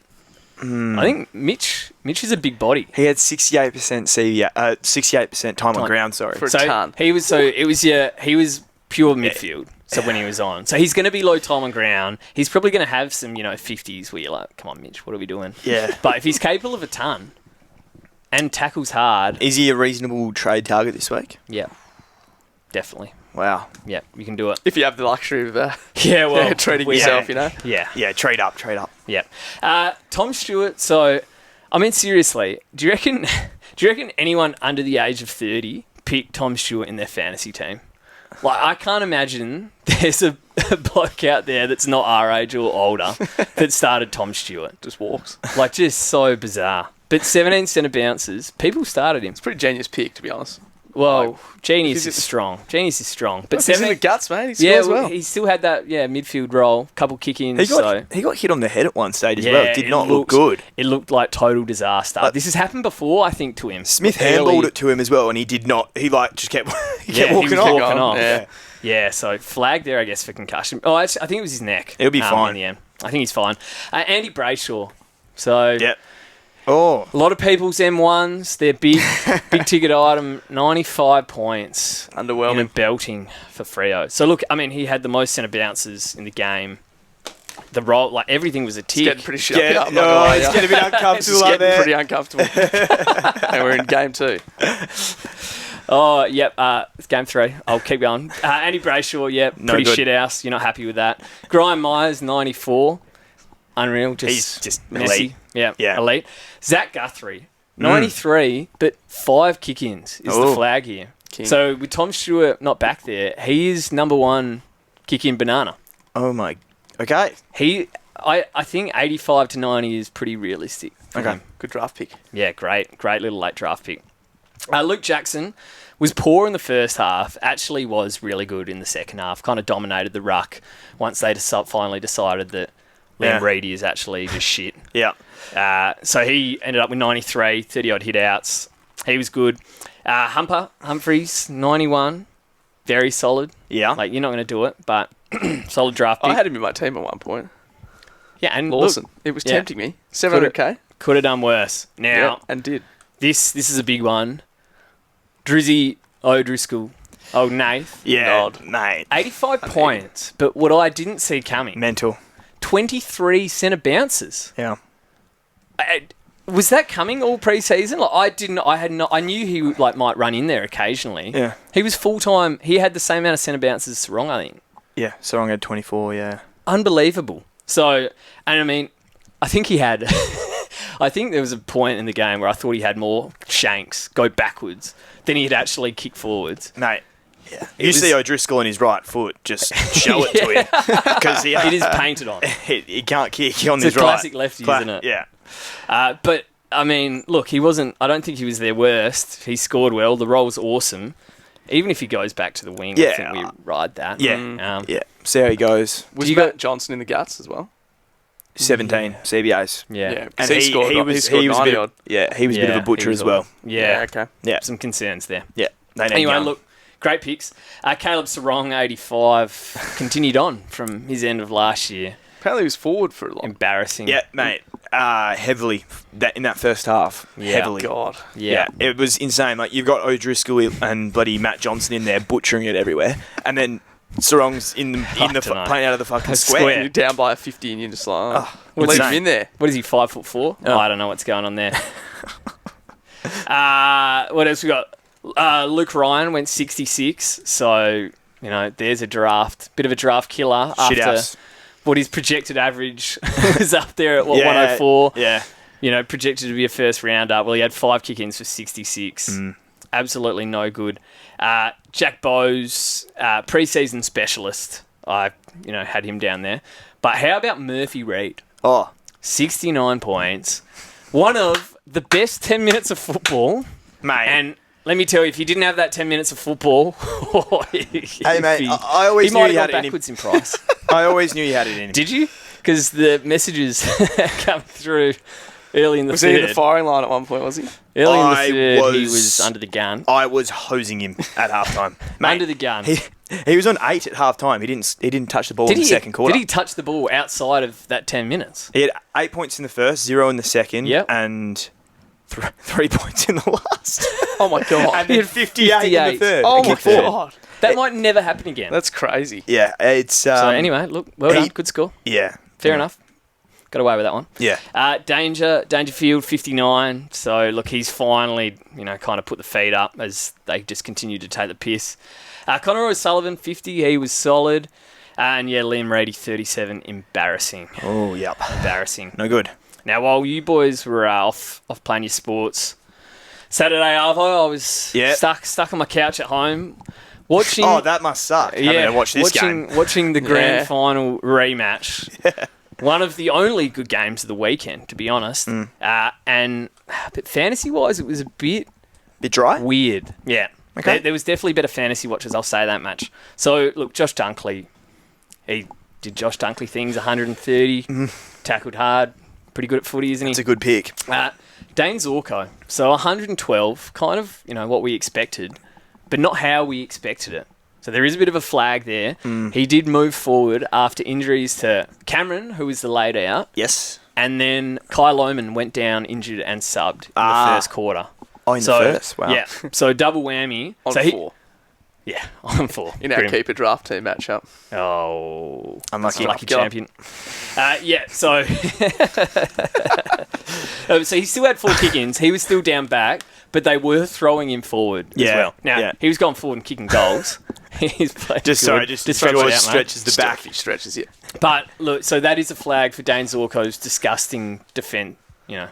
I think Mitch is a big body. He had 68% 68% time on ground. Sorry. For a ton. He was pure midfield. So when he was on, so he's going to be low time on ground. He's probably going to have some 50s where you're like, come on, Mitch, what are we doing? Yeah. But if he's capable of a ton and tackles hard, Is he a reasonable trade target this week? yeah, definitely. Wow. Yeah, you can do it. If you have the luxury of Yeah, well, trading we- yourself, Yeah, Yeah, trade up. yeah. Tom Stewart. So, I mean, seriously, do you reckon anyone under the age of 30 picked Tom Stewart in their fantasy team? Like, I can't imagine there's a bloke out there that's not our age or older that started Tom Stewart. Just walks. Like, just so bizarre. But 17 centre bounces, people started him. It's a pretty genius pick, to be honest. Well, Genius he's is strong. Genius is strong. But He's in the 17 guts, mate. He yeah, scores well. he still had that midfield role, couple kick-ins. He got hit on the head at one stage as well. It did not look good. It looked like total disaster. This has happened before, I think, to him. Smith Early- handballed it to him as well, and he did not. He just kept he kept he walking was off. walking off. Yeah. Yeah, so flag there, I guess, for concussion. Oh, actually, I think it was his neck. It'll be fine. In the end. I think he's fine. Andy Brayshaw. So Yep. Oh, a lot of people's M1s, they're big ticket item, 95 points. In a Underwhelming. belting for Freo. So look, I mean, he had the most centre bounces in the game. The role, like everything was a It's tick. getting pretty shit. yeah. It's getting a bit uncomfortable It's up getting there. pretty uncomfortable. And we're in game 2. Oh, yep. It's game 3. I'll keep going. Andy Brayshaw, yep. No pretty good. shit house. You're not happy with that. Graham Myers, 94. Unreal. He's just messy. elite. Yeah. Elite. Zach Guthrie, 93, but 5 kick-ins is the Oh. flag here. King. So with Tom Stewart not back there, he is number 1 kick-in banana. Oh my. Okay. I think 85 to 90 is pretty realistic. for Okay. him. Good draft pick. Yeah, great little late draft pick. Luke Jackson was poor in the first half, actually was really good in the second half, kind of dominated the ruck once they finally decided that Liam Yeah. Reedy is actually just shit. Yeah. So he ended up with 93, 30-odd hit-outs. He was good. Humphreys, 91, very solid. Yeah. Like, you're not going to do it, but solid draft pick. I had him in my team at one point. yeah, and Lawson. look, It was yeah. tempting me. 700k. could have done worse. Now, Yeah, and did. this is a big one. Drizzy O'Driscoll. Oh, Nath. Yeah. God. Mate. 85 points, but what I didn't see coming, Mental. 23 centre bounces. Yeah. Was that coming all pre-season? Like, I knew he might run in there occasionally. Yeah. He was full-time. He had the same amount of centre bounces as Sarong, I think. Yeah. Sarong had 24. Yeah. Unbelievable. So, and I mean, I think he had... I think there was a point in the game where I thought he had more shanks go backwards than he'd actually kick forwards. Mate. Yeah. You was- see O'Driscoll on his right foot, just show it to him. Because It is painted on. he can't kick on It's his a right. classic lefty, isn't it? Yeah. But, I mean, look, he wasn't... I don't think he was their worst. He scored well. The role was awesome. Even if he goes back to the wing, I Yeah. think we ride that. Yeah. Yeah. See how he goes. Was you Matt got- Johnson in the guts as well? 17 CBAs. Yeah. And he scored he was a 90 bit odd. of, yeah, he was a bit of Yeah, a butcher he was as well. Yeah. Okay. Yeah. Some concerns there. Yeah. They need Anyway, young. look, great picks. Caleb Sarong, 85, continued on from his end of last year. Apparently he was forward for a long. Embarrassing. Yeah, mate. heavily in that first half. Yeah. Heavily. God. Yeah. It was insane. Like, you've got O'Driscoll and bloody Matt Johnson in there butchering it everywhere, and then Sarong's playing out of the fucking square. You're down by a 50 and you're just like, leave insane. him in there. What is he, 5'4"? Oh, I don't know what's going on there. What else we got? Luke Ryan went 66, so, there's a bit of a draft killer after what his projected average was up there at, 104. Yeah. Projected to be a first rounder. Well, he had 5 kick-ins for 66. Absolutely no good. Jack Bowes, pre-season specialist. I, had him down there. But how about Murphy Reid? Oh. 69 points. One of the best 10 minutes of football. Mate. And let me tell you, if he didn't have that 10 minutes of football, hey, mate, I always he knew might he have had gone it in him. backwards in price. I always knew he had it in him. Did you? Because the messages come through early in the Was third. he in the firing line at one point, was he? Early in the third, he was under the gun. I was hosing him at halftime. Mate, Under the gun. He was on 8 at halftime. He didn't touch the ball in the second quarter. Did he touch the ball outside of that 10 minutes? He had 8 points in the first, 0 in the second, Yep. and 3 points in the last. Oh, my God. And then 58 in the third. Oh, And my kicked third. God. That might never happen again. That's crazy. Yeah, it's... So anyway, look, well done. Good score. Yeah. Fair enough. Got away with that one. Yeah. Dangerfield, 59. So, look, he's finally, kind of put the feet up as they just continue to take the piss. Connor O'Sullivan, 50. He was solid. And, Liam Reedy, 37. Embarrassing. Oh, yep. Embarrassing. No good. Now, while you boys were off playing your sports, Saturday, I was stuck on my couch at home watching... Oh, that must suck. Having to watch this game. Watching the grand final rematch. Yeah. One of the only good games of the weekend, to be honest. But fantasy-wise, it was a bit dry? Weird. Yeah. Okay. There was definitely better fantasy watchers, I'll say that much. So, look, Josh Dunkley, he did Josh Dunkley things, 130, tackled hard, pretty good at footy, isn't he? It's a good pick. Dane Zorko, so 112, kind of, what we expected, but not how we expected it. So there is a bit of a flag there. He did move forward after injuries to Cameron, who was the laid out. Yes. And then Kai Lohmann went down injured and subbed in the first quarter. Oh, in the first? Wow. Yeah, so double whammy. On so 4. Yeah, on 4. In our keeper draft team matchup. Oh, unlucky. Lucky champion. So... so he still had 4 kick-ins. He was still down back, but they were throwing him forward as well. Now, he was going forward and kicking goals. He's played just stretches the back. He stretches it. But, look, so that is a flag for Dane Zorko's disgusting defence, Yeah.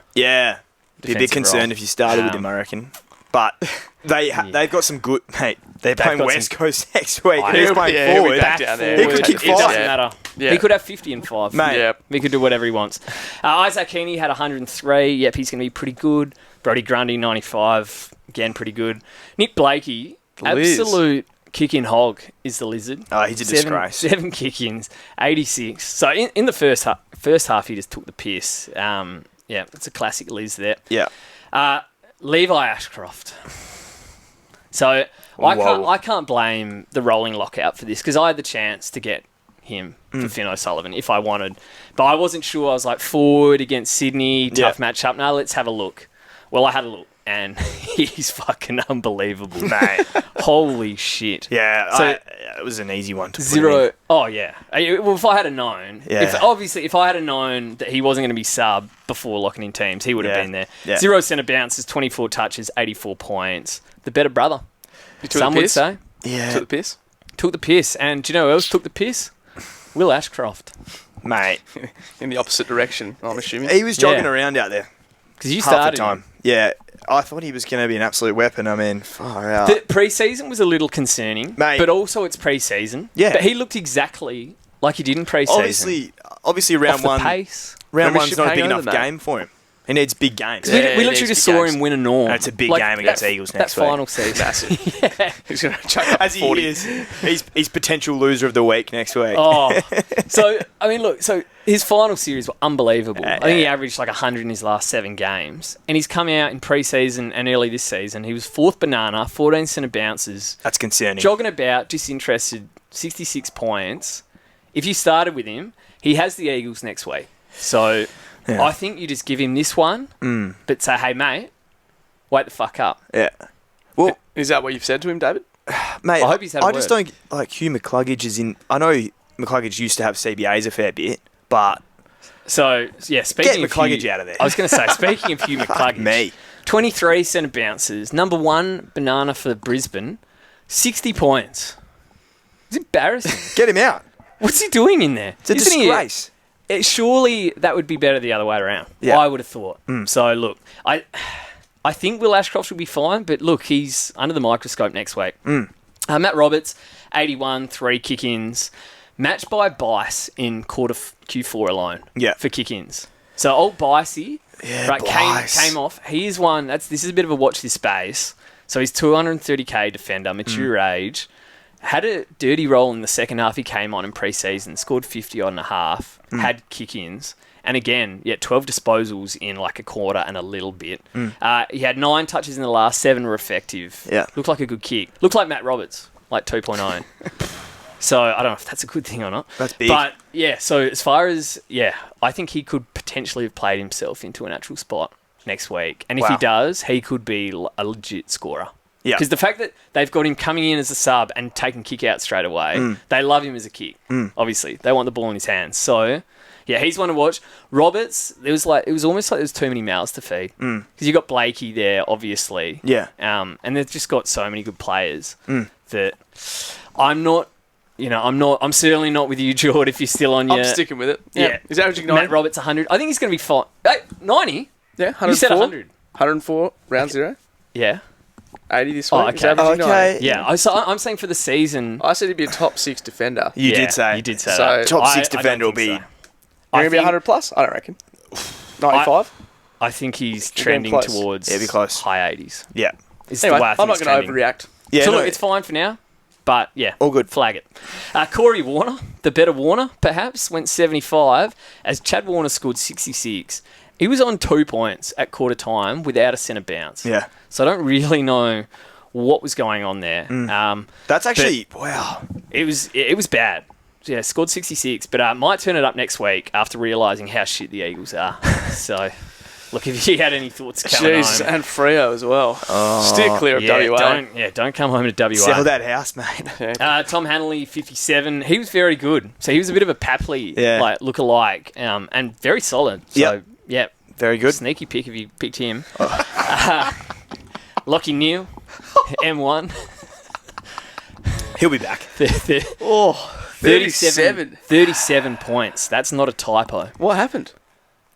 Be a bit concerned if you started with him, I reckon. But they've got some good... Mate, they're playing West Coast next week. And he's playing forward. He could kick 5. It doesn't matter. Yeah. He could have 50 and 5. Mate. Yeah. He could do whatever he wants. Isaac Heaney had 103. Yep, he's going to be pretty good. Brody Grundy, 95. Again, pretty good. Nick Blakey, absolute kick-in hog is the Lizard. Oh, he's a disgrace. 7 kick-ins, 86. So in the first half, he just took the piss. It's a classic Liz there. Yeah. Levi Ashcroft. So I can't blame the rolling lockout for this because I had the chance to get him for Finn O'Sullivan if I wanted. But I wasn't sure. I was like, forward against Sydney, tough matchup. Now let's have a look. Well, I had a look. And he's fucking unbelievable, mate. Holy shit. Yeah, so it was an easy one to 0. put in. Oh, yeah. Well, if I had known, if I had known that he wasn't going to be sub before locking in teams, he would have been there. Yeah. 0 centre bounces, 24 touches, 84 points. The better brother. Some would say. Yeah. Took the piss? Took the piss. And do you know who else took the piss? Will Ashcroft. Mate. In the opposite direction, I'm assuming. He was jogging around out there. Because you started half the time. Yeah. I thought he was going to be an absolute weapon. I mean, far out. The pre-season was a little concerning, mate. But also it's pre-season. Yeah. But he looked exactly like he did in pre-season. Obviously round one. Pace. Round one's not a big enough game for him. He needs big games. We literally just saw him win a norm. And it's a big game against Eagles next week. That final season. Massive. Yeah. He's going to chuck up As 40. he is. He's potential loser of the week next week. Oh. So his final series were unbelievable. I think he averaged like 100 in his last 7 games. And he's come out in pre-season and early this season. He was 4th banana, 14 centre bounces. That's concerning. Jogging about, disinterested, 66 points. If you started with him, he has the Eagles next week. So Yeah. I think you just give him this one, but say, hey, mate, wake the fuck up. Yeah. Well, Is that what you've said to him, David? mate, I hope he's had a I just word. don't like Hugh McCluggage is in. I know McCluggage used to have CBAs a fair bit, but So, yeah, speaking of McCluggage Hugh, out of there. I was going to say, speaking of Hugh McCluggage, me. 23 centre bounces, number 1 banana for Brisbane, 60 points. It's embarrassing. Get him out. What's he doing in there? It's a Isn't he- disgrace. surely that would be better the other way around. Yeah. I would have thought. So, look, I think Will Ashcroft will be fine, but look, he's under the microscope next week. Matt Roberts, 81, 3 kick-ins, matched by Bice in Q4 alone for kick-ins. So, old Bicey came off. He is one, this is a bit of a watch this space. So, he's 230k defender, mature age. Had a dirty role in the second half. He came on in pre-season, scored 50 odd and a half, had kick-ins. And again, 12 disposals in like a quarter and a little bit. He had 9 touches in the last, 7 were effective. Yeah. Looked like a good kick. Looked like Matt Roberts, like 2.0. So I don't know if that's a good thing or not. That's big. But yeah, so as far as, I think he could potentially have played himself into an actual spot next week. And if he does, he could be a legit scorer. Yeah. Because the fact that they've got him coming in as a sub and taking kick out straight away, they love him as a kick. Obviously, they want the ball in his hands. So, yeah, he's one to watch. Roberts, it was almost like there was too many mouths to feed because you got Blakey there, obviously. Yeah. And they've just got so many good players that I'm not. I'm certainly not with you, Jord. If you're still on your, I'm sticking with it. yeah, He's averaging 90. Matt Roberts 100. I think he's going to be fine. Hey, 90. Yeah, 104. You said 100. 104, round 0. Yeah. 80 this week. Oh, He's okay. averaging 90. Okay. Yeah. I'm saying for the season. I said he'd be a top 6 defender. You did say. You did say So- that. Top 6 I don't defender will think be. so. You're going to be think- 100 plus? I don't reckon. 95? I think he's getting trending close. towards Yeah, be close. high 80s. Yeah. Is Anyway, the way I I'm think not it's going to trending. overreact. Yeah. So no, look, it's fine for now. But yeah, all good. Flag it. Corey Warner, the better Warner, perhaps, went 75 as Chad Warner scored 66. He was on 2 points at quarter time without a centre bounce. Yeah. So I don't really know what was going on there. That's actually wow. It was bad. Yeah, scored 66, but might turn it up next week after realising how shit the Eagles are. So, look, if you had any thoughts coming Jeez, home. and Freo as well. Steer clear of WA. Don't come home to WA. Sell that house, mate. Tom Hanley, 57. He was very good. So he was a bit of a Papley look-alike, and very solid. So, Yep. Very good. Sneaky pick if you picked him. Lockie Neal, M1. He'll be back. 37 points. That's not a typo. What happened?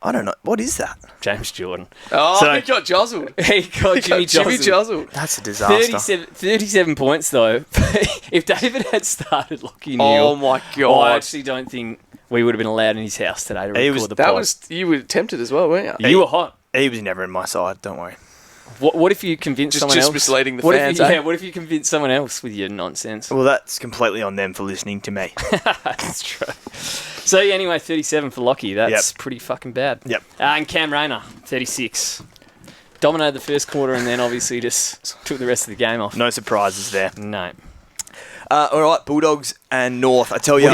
I don't know. What is that? James Jordan. Oh, So- he got jostled. He got Jimmy Johnson. jostled. That's a disaster. 37 points, though. If David had started Lockie Neal, Oh, my God. I actually don't think we would have been allowed in his house today to record the pod. You were tempted as well, weren't you? You were hot. He was never in my side. Don't worry. What if you convinced someone Just else? misleading the what fans, If you, eh? what if you convinced someone else with your nonsense? Well, that's completely on them for listening to me. That's true. So anyway, 37 for Lockie. That's pretty fucking bad. Yep. And Cam Rayner, 36. Dominated the first quarter and then obviously just took the rest of the game off. No surprises there. No. All right, Bulldogs and North. I tell you,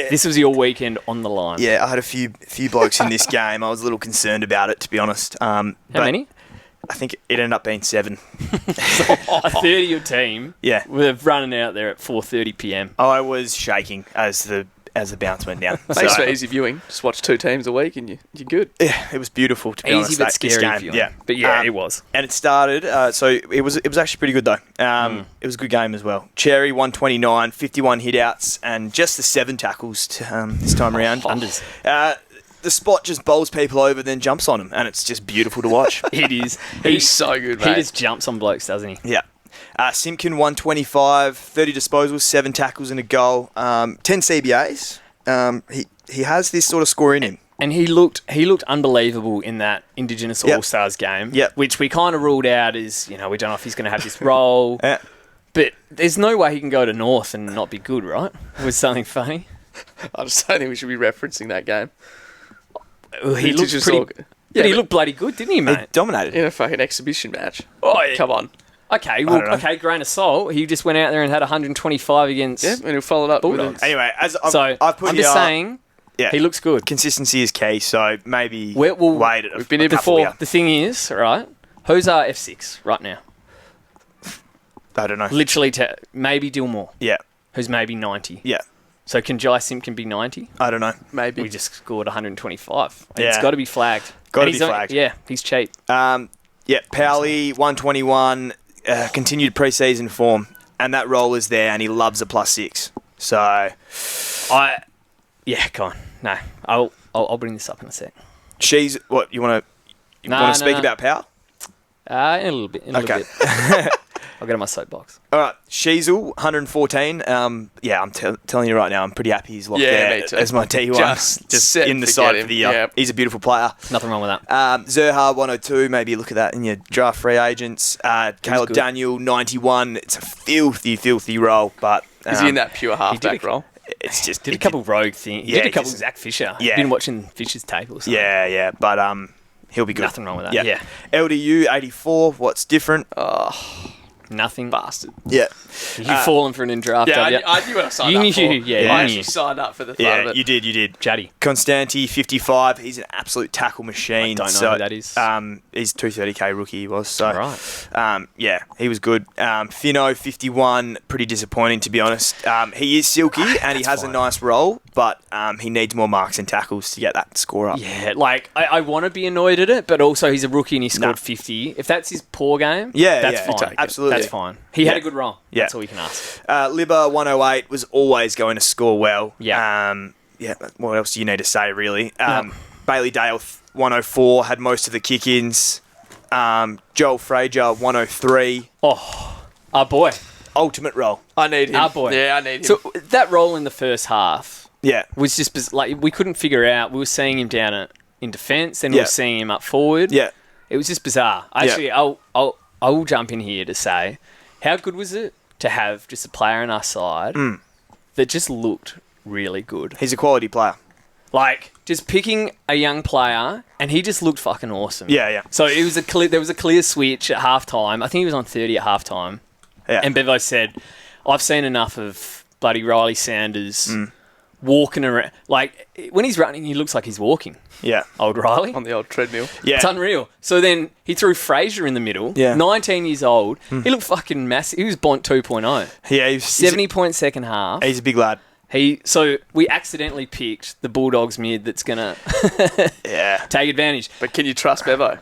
This was your weekend on the line. I had a few blokes in this game. I was a little concerned about it, to be honest. How many? I think it ended up being 7. A third of your team were running out there at 4:30 p.m. I was shaking as the bounce went down. Makes for easy viewing. Just watch 2 teams a week and you're good. Yeah, it was beautiful, to be honest. Easy but this scary game. viewing. Yeah, But it was. And it started, so it was actually pretty good, though. It was a good game as well. Cherry, 129, 51 hit-outs, and just the 7 tackles this time around. Unders. The spot just bowls people over, then jumps on them, and it's just beautiful to watch. It is. He's so good, mate. He just jumps on blokes, doesn't he? Yeah. Simpkin, 125, 30 disposals, 7 tackles and a goal, 10 CBAs. He has this sort of score in him. And he looked unbelievable in that Indigenous All-Stars game, which we kind of ruled out as, we don't know if he's going to have this role. But there's no way he can go to North and not be good, right? With something funny. I just don't think we should be referencing that game. Well, he looked just pretty... all- but he looked bloody good, didn't he, He mate? dominated. In a fucking exhibition match. Oh, yeah. Come on. Okay, don't know. grain of salt. He just went out there and had 125 against... Yeah, and he'll follow it up Bulldogs. with Anyway, as So I've put I'm just saying, Yeah. He looks good. Consistency is key, so maybe We'll- wait. We've been here before. The thing is, right? Who's our F6 right now? I don't know. Literally, maybe Dillmore, Yeah. who's maybe 90. Yeah. So can Jai Simpkin be 90? I don't know. Maybe. We just scored 125. Yeah. It's got to be flagged. Got to And be flagged. Yeah, he's cheap. Yeah, Powley, 121, continued pre-season form, and that role is there, and he loves a +6. So, Yeah, go on. No, I'll bring this up in a sec. she's what you want to No, speak no. about Powell? In a little bit. Okay. I'll get on my soapbox. All right, Sheasel, 114. Yeah, I'm telling you right now, I'm pretty happy he's locked there me too. as my T1. Just Just in the side for the year. Yep. He's a beautiful player. Nothing wrong with that. Zerha, 102. Maybe look at that in your draft free agents. Caleb good. Daniel, 91. It's a filthy role, but Is he in that pure halfback role? It's just Did a couple rogue things. Yeah, Did a couple just- Zach Fisher. yeah. Been watching Fisher's tape or something. Yeah, but he'll be good. Nothing wrong with that. Yeah. LDU, 84. What's different? Nothing. Bastard. Yeah. You've fallen for an in draft. Yeah, have you? I knew what I signed You up knew, for. yeah, you I knew. actually signed up for the fun of Yeah, it. you did. Jaddy. Constanti, 55. He's an absolute tackle machine. I don't know who that is. He's 230k rookie he was. So, Right. yeah, he was good. Finno, 51. Pretty disappointing, to be honest. He is silky and he has fine. a nice role, but he needs more marks and tackles to get that score up. Yeah, like, I want to be annoyed at it, but also he's a rookie and he scored Nah. 50. If that's his poor game, Yeah, that's yeah, fine. take it. Absolutely. That's fine. He had Yeah. a good role. Yeah. That's all you can ask. Libba, 108, was always going to score well. Yeah. Yeah, what else do you need to say, really? Bailey Dale, 104, had most of the kick-ins. Joel Frazier, 103. Our boy. Ultimate role. I need him. Our boy. Yeah, I need him. So that role in the first half Yeah. was just like we couldn't figure out. We were seeing him down in defence, then we Yeah. were seeing him up forward. Yeah. It was just bizarre. Actually, I will jump in here to say, how good was it to have just a player on our side that just looked really good? He's a quality player. Like, just picking a young player, and he just looked fucking awesome. Yeah. So it was there was a clear switch at halftime. I think he was on 30 at halftime. Yeah. And Bevo said, I've seen enough of bloody Riley Sanders walking around. Like, when he's running, he looks like he's walking. Yeah. Old Riley. On the old treadmill. Yeah. It's unreal. So then he threw Frazier in the middle. Yeah. 19 years old. He looked fucking massive. He was Bont 2.0. Yeah, he's 70-point second half. He's a big lad. So we accidentally picked the Bulldogs mid that's going to Yeah. take advantage. But can you trust Bevo?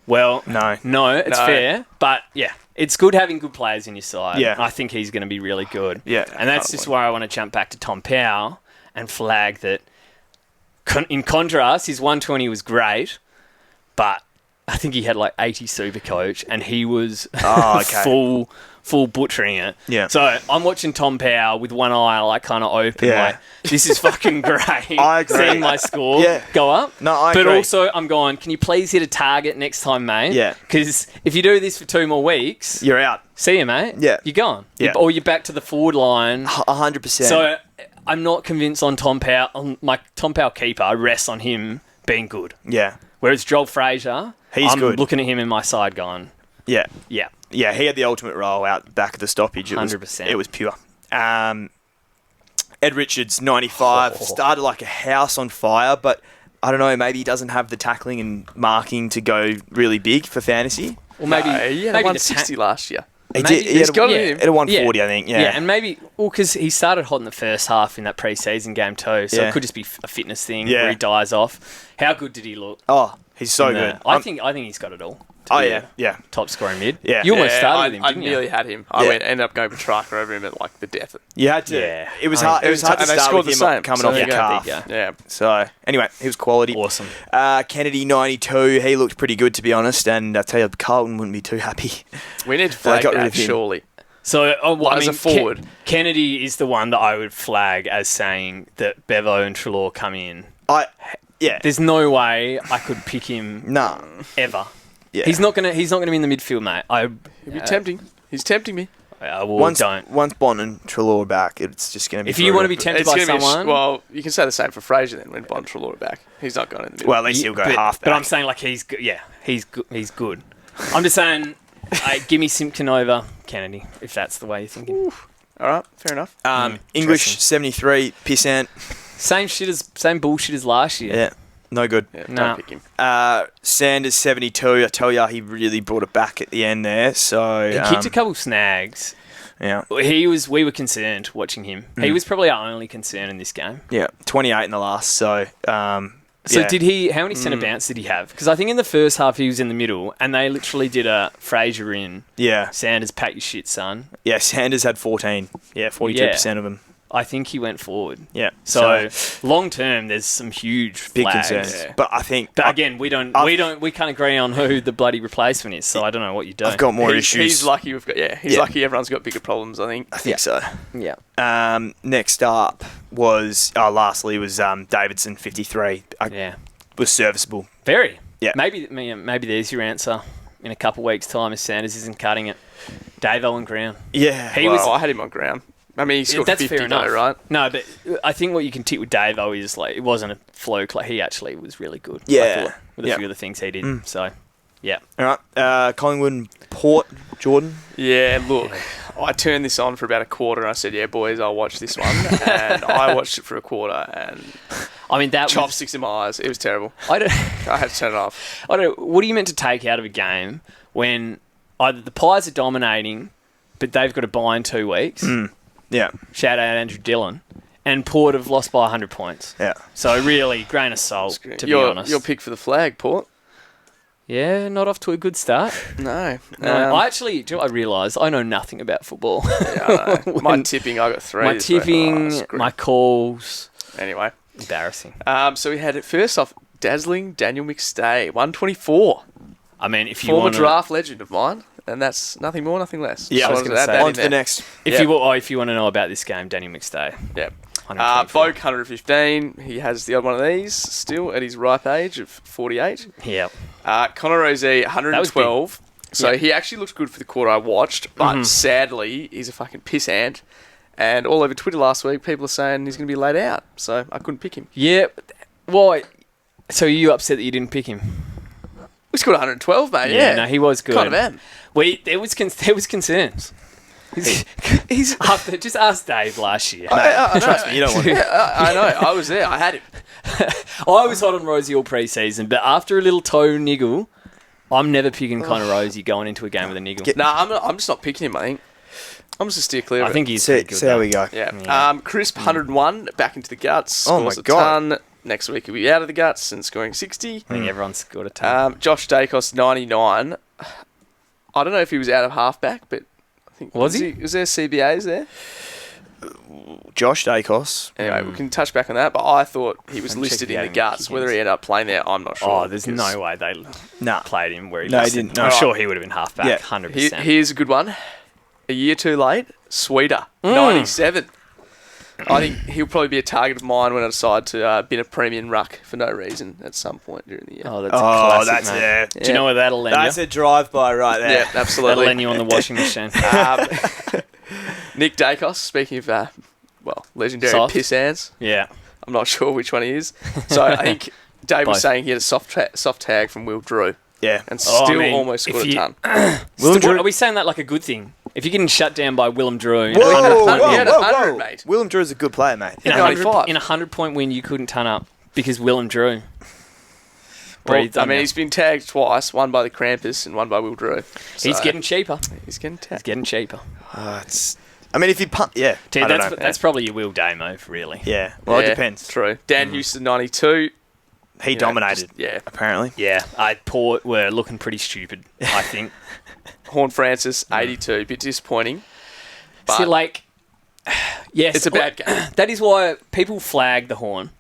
Well, No. it's No. fair. But, yeah, it's good having good players in your side. Yeah. I think he's going to be really good. Yeah. And that's just where I want to jump back to Tom Powell and flag that, in contrast, his 120 was great, but I think he had like 80 super coach and he was Oh, okay. full butchering it. Yeah. So I'm watching Tom Powell with one eye like kind of open, Yeah. like, this is fucking great. I agree. Seeing my score Yeah. go up. No, I But agree. also I'm going, can you please hit a target next time, mate? Yeah. Because if you do this for 2 more weeks, You're out. see you, mate. Yeah. You're gone. Yeah. Or you're back to the forward line. 100%. So I'm not convinced on Tom Powell. On my Tom Powell keeper, I rest on him being good. yeah. Whereas Joel Frazier, He's I'm good. looking at him in my side going, Yeah. yeah. Yeah, he had the ultimate role out back of the stoppage. It 100%. It was pure. Ed Richards, 95. Oh. Started like a house on fire, but I don't know, maybe he doesn't have the tackling and marking to go really big for fantasy. Or maybe, No, he had maybe a the 160 last year. He Maybe did. He he's had, got a, it in him. at a 140, I think. Yeah. and maybe, because he started hot in the first half in that pre-season game too, so Yeah. it could just be a fitness thing Yeah. where he dies off. How good did he look? Oh, he's so in the- good. I think he's got it all. to Oh, be yeah. a Yeah. Top scoring mid. Yeah. You almost Yeah, started with him, I didn't you? nearly had him. Yeah. Ended up going Petrarca over him at like the death. You had to. Yeah. It was I mean, hard. It was hard to and they start scored with the him same, coming so off there the you go. calf. There you Yeah. So anyway, he was quality. Awesome. Kennedy, 92. He looked pretty good, to be honest. And I tell you, Carlton wouldn't be too happy. We need to flag got rid that, of him. surely. So, As a forward. Kennedy is the one that I would flag as saying that Bevo and Treloar come in. Yeah. There's no way I could pick him Nah. ever. Yeah. He's not gonna be in the midfield, mate. It'd be tempting. He's tempting me. Once don't. Bond and Treloar are back, it's just going to be. If you want to be brutal. tempted It's by gonna be someone, well, you can say the same for Frazier then when Bontrelaw are back. He's not going in the middle. Well, at least he'll go half back. But I'm saying like he's good. Yeah, he's good. He's good. I'm just saying, give me Simpkin over Kennedy if that's the way you're thinking. All right, fair enough. English, Interesting. 73, Pissant. Same bullshit as last year. Yeah, no good. Yeah, Nah. don't pick him. Sanders 72. I tell ya, he really brought it back at the end there. So He kicked a couple snags. yeah, We were concerned watching him. He was probably our only concern in this game. yeah, 28 in the last. So So yeah. how many centre bounce did he have? Because I think in the first half he was in the middle, and they literally did a Fraser in. Yeah, Sanders, pack your shit, son. yeah. Sanders had 14. Yeah, 42% of them. I think he went forward. Yeah. So long term, there's some huge big flags. concerns. Yeah. But I think. But again, we can't agree on who the bloody replacement is. So I don't know what you do. I've got more issues. He's lucky we've got. Yeah, he's lucky everyone's got bigger problems. I think. I think so. Yeah. Next up was lastly was Davidson 53. Yeah. Was serviceable. Very. Yeah. Maybe there's your answer in a couple of weeks' time if Sanders isn't cutting it. Dave Owen Ground. Yeah. He was. I had him on ground. I mean, he scored That's 50 fair enough, though, right? No, but I think what you can tick with Davo is like it wasn't a fluke. Like he actually was really good. Yeah. I thought, with a Yeah. few of the things he did. So, yeah. All right. Collingwood and Port, Jordan. Yeah, look, I turned this on for about a quarter and I said, yeah, boys, I'll watch this one. And I watched it for a quarter and I mean that chopsticks in my eyes. It was terrible. I don't. I had to turn it off. I don't. What are you meant to take out of a game when either the Pies are dominating, but they've got a bye in 2 weeks? Yeah. Shout out Andrew Dillon. And Port have lost by 100 points. Yeah. So really, grain of salt, to be honest. Your pick for the flag, Port? Yeah, not off to a good start. No. I actually, do you know what I realised? I know nothing about football. Yeah, I know. My tipping, I got 3. My this week. tipping, Screw. my calls. Anyway. Embarrassing. So we had it first off, dazzling Daniel McStay, 124. I mean, if you Former want draft legend of mine, and that's nothing more, nothing less. Yeah, So I was wanted going to to add say. that On in to the there. next. if you want to know about this game, Danny McStay. Yeah. 124. Boak, 115. He has the odd one of these still at his ripe age of 48. Yeah. Connor Rozee, 112. So Yeah. he actually looked good for the quarter I watched, but sadly, he's a fucking piss ant. And all over Twitter last week, people are saying he's going to be laid out. So I couldn't pick him. Yeah. Why? So are you upset that you didn't pick him? We scored 112, mate. Yeah, Yeah, no, he was good. Kind of am. There was concerns. He's after, just ask Dave last year. I Trust me, you don't want it. I know. I was there. I had him. I was hot on Rosie all pre-season, but after a little toe niggle, I'm never picking Connor Rosie going into a game with a niggle. I'm just not picking him, I think. I'm just a steer clear of I it. think he's pretty good. See how though. we go. Yeah. Crisp, 101, back into the guts. Oh my Scores a God. ton. Next week he'll be out of the guts and scoring 60. I think everyone's got a ton. Josh Dacos, 99. I don't know if he was out of halfback, but I think Was he? Was there CBAs there? Josh Dacos. Anyway, we can touch back on that, but I thought he was I'm listed checking in the out guts. kick-ins. Whether he ended up playing there, I'm not sure. Oh, there's because no way they Nah. played him where he No, he listed. didn't. I'm No. sure he would have been halfback, Yeah. 100%. Here's a good one. A year too late, Sweeter, 97. I think he'll probably be a target of mine when I decide to bin a premium ruck for no reason at some point during the year. Oh, that's a classic, that's mate. yeah. Do you know where that'll land That's you? a drive-by right there. Yeah, That'll absolutely. land you on the washing machine. Nick Dacos, speaking of, legendary Soft? piss hands. Yeah. I'm not sure which one he is. So I think Dave was Both. saying he had a soft tag from Will Drew Yeah. and Oh, I still mean, almost if scored a you- ton. Willem Drew. Are we saying that like a good thing? If you're getting shut down by Willem Drew in Whoa, 100 whoa, point whoa, He had whoa, 100, whoa. mate. Willem Drew's a good player, mate. in a 95. 100-point win, you couldn't turn up because Willem Drew Well, breathed I on mean, you. he's been tagged twice, one by the Krampus and one by Will Drew. He's So, getting cheaper. He's getting tagged. He's getting cheaper. I mean, if you punt, yeah. Dude, I don't that's know. that's probably your Will Day move, really. Yeah. Well, Yeah, it depends. True. Dan Houston, 92. He You know, dominated. yeah. Apparently. Yeah, Port were looking pretty stupid, I think. Horn Francis, 82. Bit disappointing. But See, like, yes, it's a bad game. That is why people flag the Horn,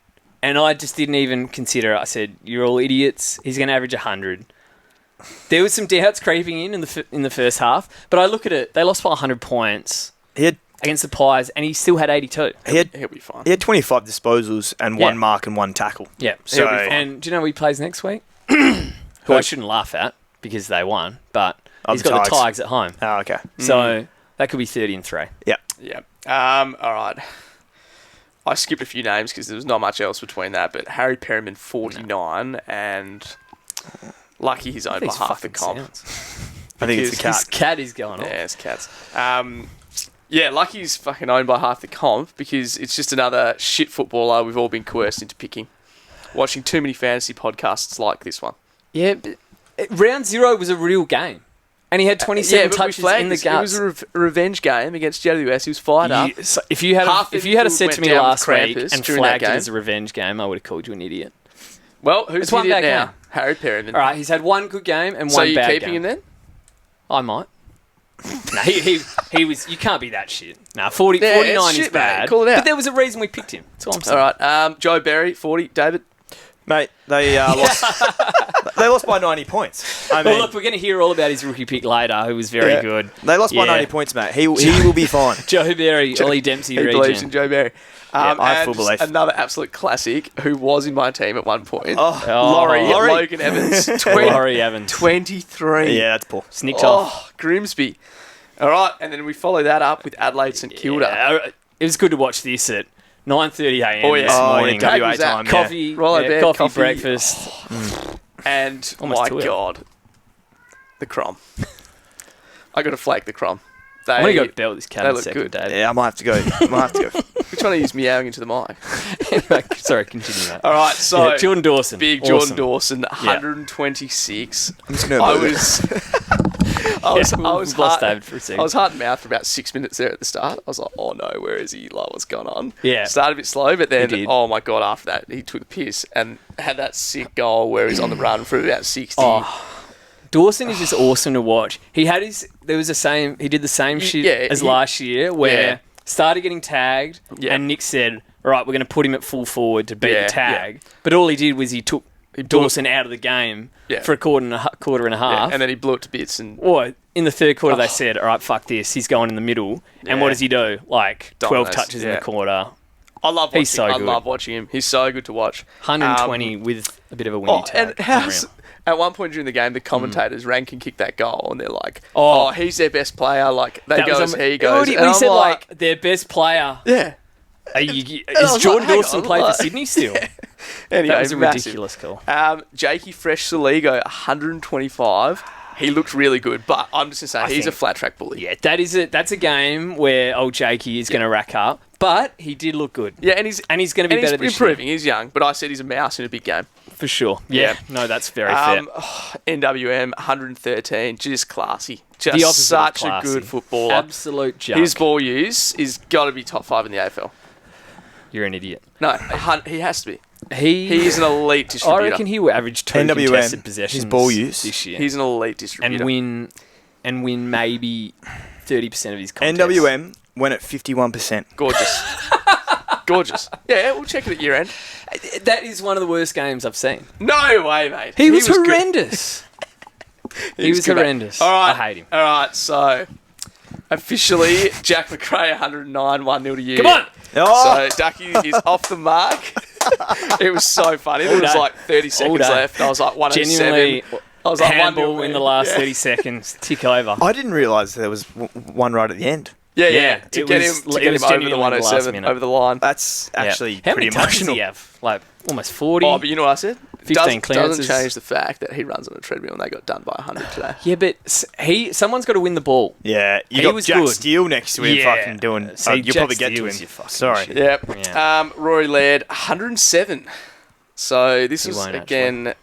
and I just didn't even consider it. I said, "You're all idiots. He's going to average 100." There was some doubts creeping in the first half, but I look at it. They lost by 100 points He had against the Pies, and he still had 82. He'll be fine. he had 25 disposals and Yeah. one mark and one tackle. Yeah. So- He'll be fine. And do you know who he plays next week? Who I shouldn't laugh at because they won, but he's the got the Tigers. Tigers at home, Oh, okay. so that could be 30-3. Yeah. Yeah. All right. I skipped a few names because there was not much else between that, but Harry Perryman, 49, and lucky he's owned by These half the fucking comp. sounds. I think it's the Because cat. His cat is going on. Yeah, it's cats. Yeah, Lucky's fucking owned by half the comp because it's just another shit footballer we've all been coerced into picking. Watching too many fantasy podcasts like this one. Yeah, but round 0 was a real game. And he had 27 touches in the guts. It was a revenge game against GWS. He was fired up. So if you had said to me last week and flagged it as a revenge game, I would have called you an idiot. Well, who's the idiot now? Game. Harry Perryman. All right, he's had one good game and so one bad game. So you keeping him then? I might. No, he was. You can't be that shit. No, 49 is bad. Mate. Call it out. But there was a reason we picked him. That's all I'm saying. All right, Joe Berry, 40. David? Mate, they lost. They lost by 90 points. I mean, well, look, we're going to hear all about his rookie pick later, who was very good. They lost by 90 points, mate. He will be fine. Joe Berry, Ollie Dempsey he region. believes in Joe Berry. I have full belief. Another absolute classic who was in my team at one point. Laurie. Logan Evans. Laurie Evans. 23. Yeah, that's poor. Snicked off. Grimsby. All right, and then we follow that up with Adelaide St Kilda. Yeah, it was good to watch this at 9:30 a.m. this morning. WA time. Coffee, coffee, breakfast. And, Almost my God, the Crom. I got to flag the Crom. I'm going to go belt this cat they in a look second, good. Dave. Yeah, I might have to go. We're trying to use meowing into the mic. Sorry, continue, mate. All right, so Jordan Dawson. Big Jordan Dawson, 126. I'm just gonna We've lost David for a second. I was heart and mouth for about 6 minutes there at the start. I was like, oh no, where is he? Like, what's going on? Yeah. Started a bit slow, but then, oh my God, after that, he took the piss and had that sick goal where he's on the run for about 60. Dawson is just awesome to watch. He did the same shit as last year where started getting tagged and Nick said, all right, we're going to put him at full forward to beat the tag. But all he did was he took Dawson out of the game for a quarter and a half. And then he blew it to bits. Or in the third quarter, they said, all right, fuck this. He's going in the middle. And what does he do? Like 12 touches in the quarter. I love watching He's so good. I love watching him. He's so good to watch. 120 with a bit of a windy tag. And at one point during the game, the commentators rank and kick that goal, and they're like, "Oh, he's their best player." Like they go as he goes. We said like their best player. Yeah. Is Jordan Dawson playing for Sydney still? Yeah. Anyway, that was a ridiculous call. Jakey Fresh Soligo, 125. He looked really good, but I'm just going to say he's a flat track bully. Yeah, that's a game where old Jakey is going to rack up, but he did look good. Yeah, and he's going to be better this improving. year. He's young, but I said he's a mouse in a big game. For sure. Yeah. No, that's very fair. NWM, 113, just classy. The Just such of a good footballer. Absolute junk. His ball use is got to be top 5 in the AFL. You're an idiot. No, he has to be. He is an elite distributor. I reckon he will average 2 contested possessions his ball use this year. He's an elite distributor. And win maybe 30% of his contests. NWM went at 51%. Gorgeous. Gorgeous. Yeah, we'll check it at year end. That is one of the worst games I've seen. No way, mate. He was horrendous. He was horrendous. All right. I hate him. All right, so officially, Jack McRae, 109, 1-0 to you. Come on! Oh. So Ducky is off the mark. It was so funny. There was like 30 seconds left. I was like 107. Genuinely, I was like handball in the last 30 seconds. Tick over. I didn't realise there was one right at the end. Yeah. To get him over the 107, over the line. That's actually How pretty many touches emotional. Does he have? Like almost 40. Oh, but you know what I said? 15 clearances. Doesn't change the fact that he runs on a treadmill and they got done by 100 today. Yeah, but someone's got to win the ball. Yeah, you He got was Jack good. Steele next to him fucking doing... you'll Jack probably get to Steele's him. your fucking Sorry. shit. Yep. Yeah. Rory Laird, 107. So this He is, won't again,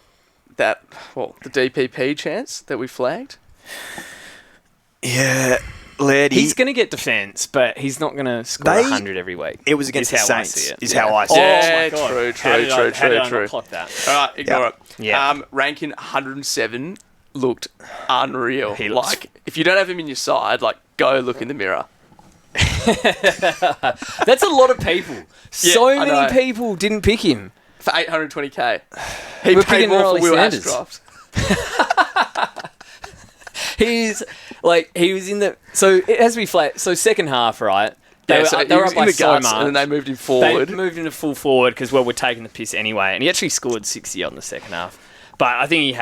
the DPP chance that we flagged. Yeah, Laird... He's going to get defence, but he's not going to score 100 every week. It was against the Is how I Saints, see it. is how I see Yeah, it. Oh my God. true. How did I not clock that? All right, ignore it. Yeah. Rankin, 107, looked unreal. He looks- Like, if you don't have him in your side, like, go look in the mirror. That's a lot of people. So I know. many people didn't pick him. For 820k. He We're paid picking more for Riley Will Sanders. Ashcroft. He was in the... So it has to be flat. So second half, right? They were he up was by in the so guts, much. and then they moved him forward. They moved into full forward because, we're taking the piss anyway. And he actually scored 60 on the second half. But I think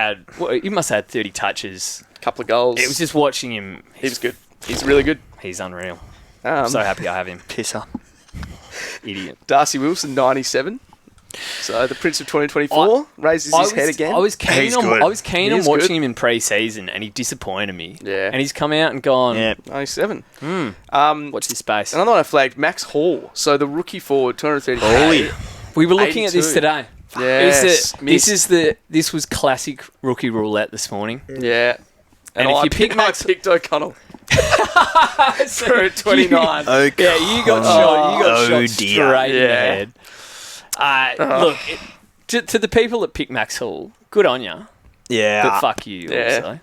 he must have had 30 touches. Couple of goals. It was just watching him. He was good. He's really good. He's unreal. I'm so happy I have him. Pisser. Idiot. Darcy Wilson, 97. So the Prince of 2024 raises his head again. I was keen He's on good. I was keen He on is watching good. him in pre-season, and he disappointed me. Yeah. And he's come out and gone. Yeah. 97. Watch this space. Another one I flagged, Max Hall. So the rookie forward, 230. We were looking at this 82. today. Yes. This was classic rookie roulette this morning. Yeah. And if you pick Max- I picked O'Connell. For 29. Oh, Yeah, you got shot. You got oh, shot dear. straight in the Yeah. head. Look, to the people that pick Max Hall, good on you. Yeah. But fuck you. Yeah. Also.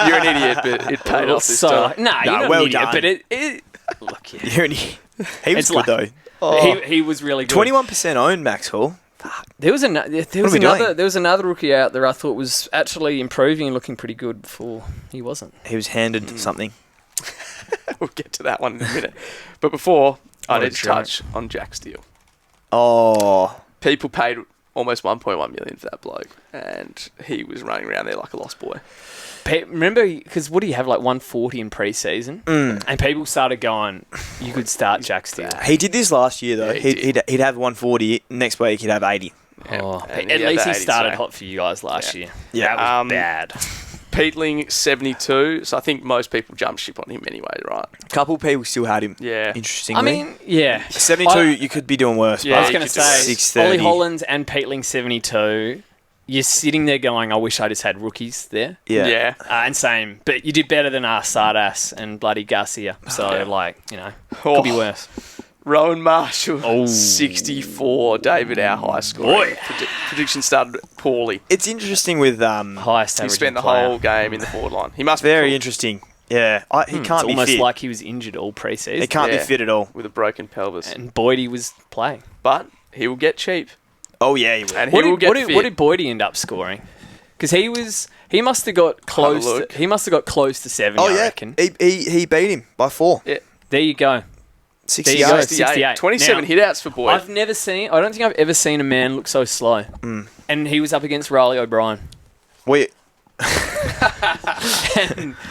You're an idiot, but it paid off this So, time. you're not well an idiot, done. but it look, yeah. He was It's good, like- though. He was really good. 21% owned Max Hall. There was are we doing? another rookie out there I thought was actually improving and looking pretty good before he wasn't. He was handed something. We'll get to that one in a minute. But before, I What a need to joke. touch on Jack Steele. Oh. People paid almost 1.1 million for that bloke, and he was running around there like a lost boy. Remember, because what do you have, like 140 in pre-season? And people started going, you could start Jack Steele. He did this last year, though. Yeah, he he'd have 140. Next week, he'd have 80. Oh, And at he had least the he 80, started so- hot for you guys last year. Yeah. That was bad. Peatling, 72. So I think most people jumped ship on him anyway, right? A couple of people still had him. Yeah. Interestingly. I mean, yeah. 72, I- you could be doing worse. Yeah, I was you going to could do say, 630. Ollie Hollands and Peatling 72. You're sitting there going, I wish I just had rookies there. Yeah. And same, but you did better than us, Sardas and bloody Garcia. So, Oh. could be worse. Rowan Marshall, Oh. 64. David, our high score. Boy. Prediction started poorly. It's interesting with Highest He average spent the player. whole game in the forward line. He must be very cool interesting. Yeah. He It's can't be almost fit. like he was injured all pre-season. He can't be Yeah. fit at all. with a broken pelvis. And Boydie was playing. But he will get cheap. Oh, yeah, he will. And What he will did, get what, did, fit. what did Boydie end up scoring? Because he must have got close. look. He must have got close to 70. Oh, I yeah. reckon. He beat him by 4. Yeah. There you go. 68. go. 68. 27 Now, hit-outs for Boyd. I don't think I've ever seen a man look so slow. And he was up against Riley O'Brien.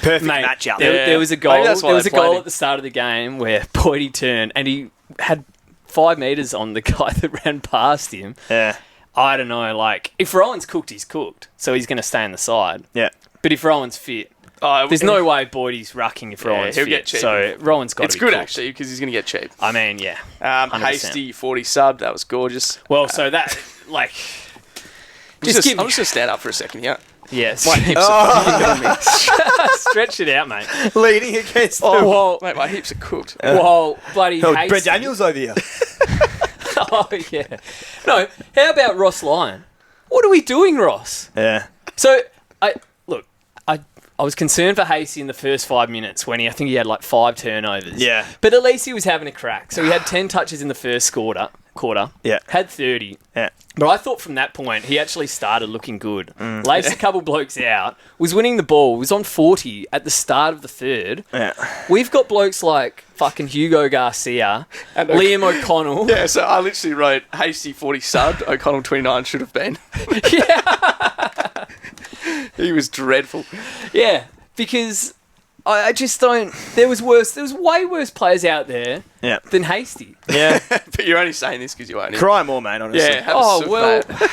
Perfect Mate, matchup. there was a goal. Maybe that's why There was they a goal played him. at the start of the game where Boydie turned and he had 5 metres on the guy that ran past him. Yeah. I don't know. Like, if Rowan's cooked, he's cooked. So he's going to stay on the side. Yeah. But if Rowan's fit, there's no way Boydie's rucking if Rowan's he'll fit. get cheap. So Rowan's got to It's be good, cooked. actually, because he's going to get cheap. I mean, yeah. 100%. Hasty, 40 sub. That was gorgeous. Well, so that, like... I'm just give going to stand up for a second here. Yes. My hips are fucking killing me. Stretch it out, mate. Leading against Well, Mate, my hips are cooked. bloody Oh, Hasty. Brett Daniels over here. Oh, yeah. No, how about Ross Lyon? What are we doing, Ross? Yeah. So, I was concerned for Hasty in the first 5 minutes when I think he had like 5 turnovers. Yeah. But at least he was having a crack. So he had 10 touches in the first quarter. Yeah. Had 30. Yeah. But I thought from that point, he actually started looking good. Laced a couple blokes out, was winning the ball, was on 40 at the start of the third. Yeah. We've got blokes like fucking Hugo Garcia, And Liam O'Connell. Yeah, so I literally wrote Hasty 40 subbed, O'Connell 29 should have been. He was dreadful. Yeah, because I just don't... There was way worse players out there Yeah. than Hasty. Yeah. But you're only saying this because you own him. Cry more, mate, honestly. Yeah, have a Oh, sip, well... mate.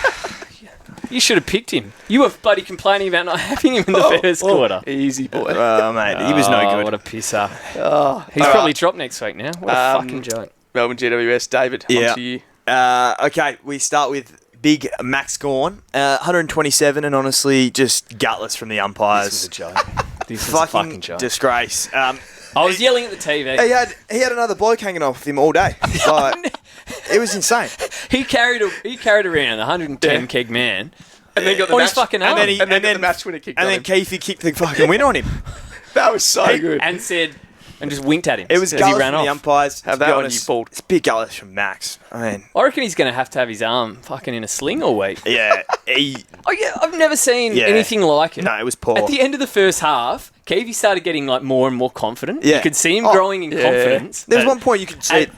You should have picked him. You were bloody complaining about not having him in the first quarter. Easy, boy. Oh, mate, he was no good. What a pisser. Oh, He's probably dropped next week now. What a fucking joke. Melbourne GWS, David, Yeah. on to you. Okay, we start with big Max Gawn. 127, and honestly, just gutless from the umpires. This was a joke. This was a fucking joke. disgrace. I was yelling at the TV. He had another bloke hanging off him all day. Like, it was insane. He carried around the 110 keg man. And then got the on match, his fucking arm. And then and then got the match winner kicked and on then him. Keefe kicked the fucking win on him. That was so good. and said, and just winked at him. It was as he gutless ran from the off. umpires. Have to be that one, honest. you bald. It's big gutless from Max. I mean, I reckon he's going to have his arm fucking in a sling all week. yeah, Oh yeah, I've never seen Yeah. anything like it. no, it was poor. At the end of the first half, Keevy started getting like more and more confident. Yeah. You could see him Oh, growing in yeah. confidence. There was at- one point you could see it.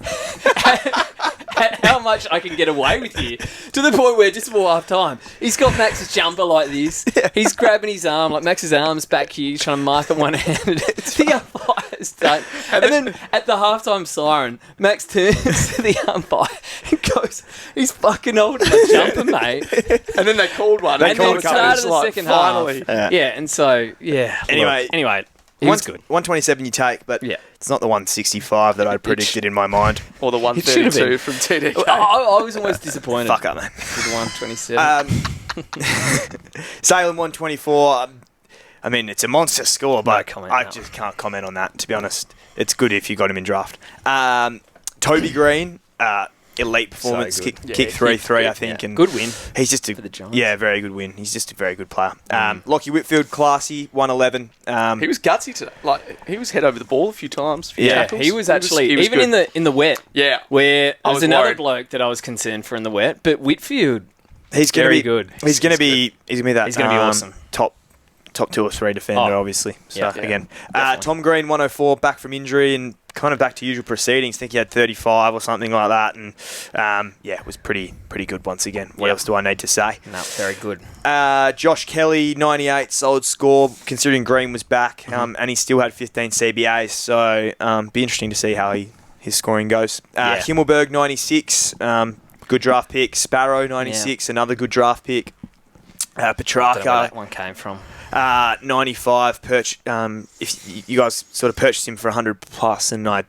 at how much I can get away with here. To the point where just before half time, he's got Max's jumper like this. He's grabbing his arm, like Max's arm's back here, he's trying to mark it one-handed. The umpire just don't. And then at the halftime siren, Max turns to the umpire and goes, "He's fucking holding a jumper, mate." And then they called one. And then it started the like, second finally. half. Yeah, and so, yeah. Anyway, it was good. 127 you take, but it's not the 165 that I predicted in my mind. Or the 132 from TDK. I was almost disappointed. Fuck up, mate. With the 127. Salem 124. I mean, it's a monster score, but comment, I just can't comment on that, to be honest. It's good if you got him in draft. Toby Green, elite performance, kick 3-3, I think. And good win. He's just for the Giants. Yeah, very good win. He's just a very good player. Lockie Whitfield, classy, 111. He was gutsy today. Like, he was head over the ball a few times. Tackles. He was actually, he was even good. in the wet. Yeah. Where there was another worried. bloke that I was concerned for in the wet, but Whitfield, He's gonna very be good. He's going to be that. He's gonna be awesome. Top 2 or 3 defender, obviously. So Yeah, again, definitely. Tom Green 104, back from injury and kind of back to usual proceedings. I think he had 35 or something like that, and it was pretty good once again. What else do I need to say? No, very good. Josh Kelly 98, solid score considering Green was back, and he still had 15 CBAs. So be interesting to see how his scoring goes. Himmelberg 96, good draft pick. Sparrow 96, another good draft pick. I don't know Petrarca. where that one came from. 95. If you guys sort of purchased him for 100 plus, and I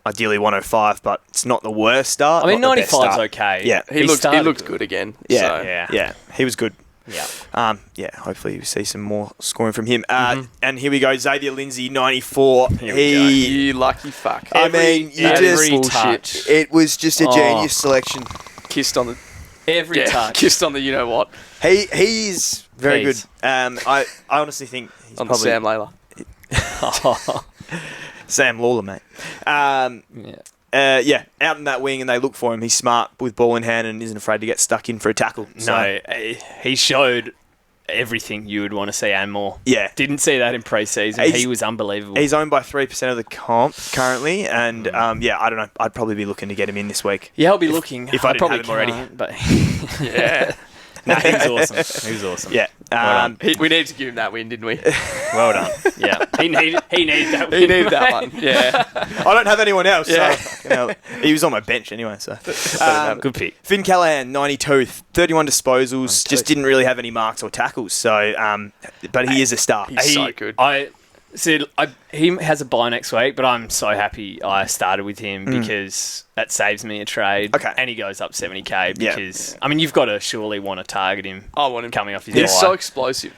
ideally 105, but it's not the worst start. I mean, not the best 95's start. okay. Yeah, He looked good again. Yeah, So. yeah, he was good. Yeah. Hopefully we see some more scoring from him. And here we go, Xavier Lindsay 94. You lucky fuck. I mean, you every just touch. it was just a genius selection. Kissed on the... Every touch. Kissed on the you-know-what. He's very He's. good. I honestly think he's On probably Sam Layla. Sam Lawler, mate. Out in that wing, and they look for him. He's smart with ball in hand and isn't afraid to get stuck in for a tackle. So, No, he showed everything you would want to see and more. Yeah. Didn't see that in pre-season. He was unbelievable. He's owned by 3% of the comp currently, and I don't know. I'd probably be looking to get him in this week. Yeah, I'll be looking. if I didn't probably have him already. can't, but Yeah. no, he was awesome. He was awesome. Yeah. Well We needed to give him that win, didn't we? Well done. Yeah, he needed that. He needed that one. Yeah. I don't have anyone else. Yeah. So, he was on my bench anyway. So Good pick. Finn Callahan 92, 31 disposals. Just didn't really have any marks or tackles. So, but he is a star. He's so good. I said he has a bye next week, but I'm so happy I started with him because that saves me a trade. Okay. And he goes up 70k Yeah. because I mean you've got to surely want to target him. I want him coming off his He's bye. so explosive.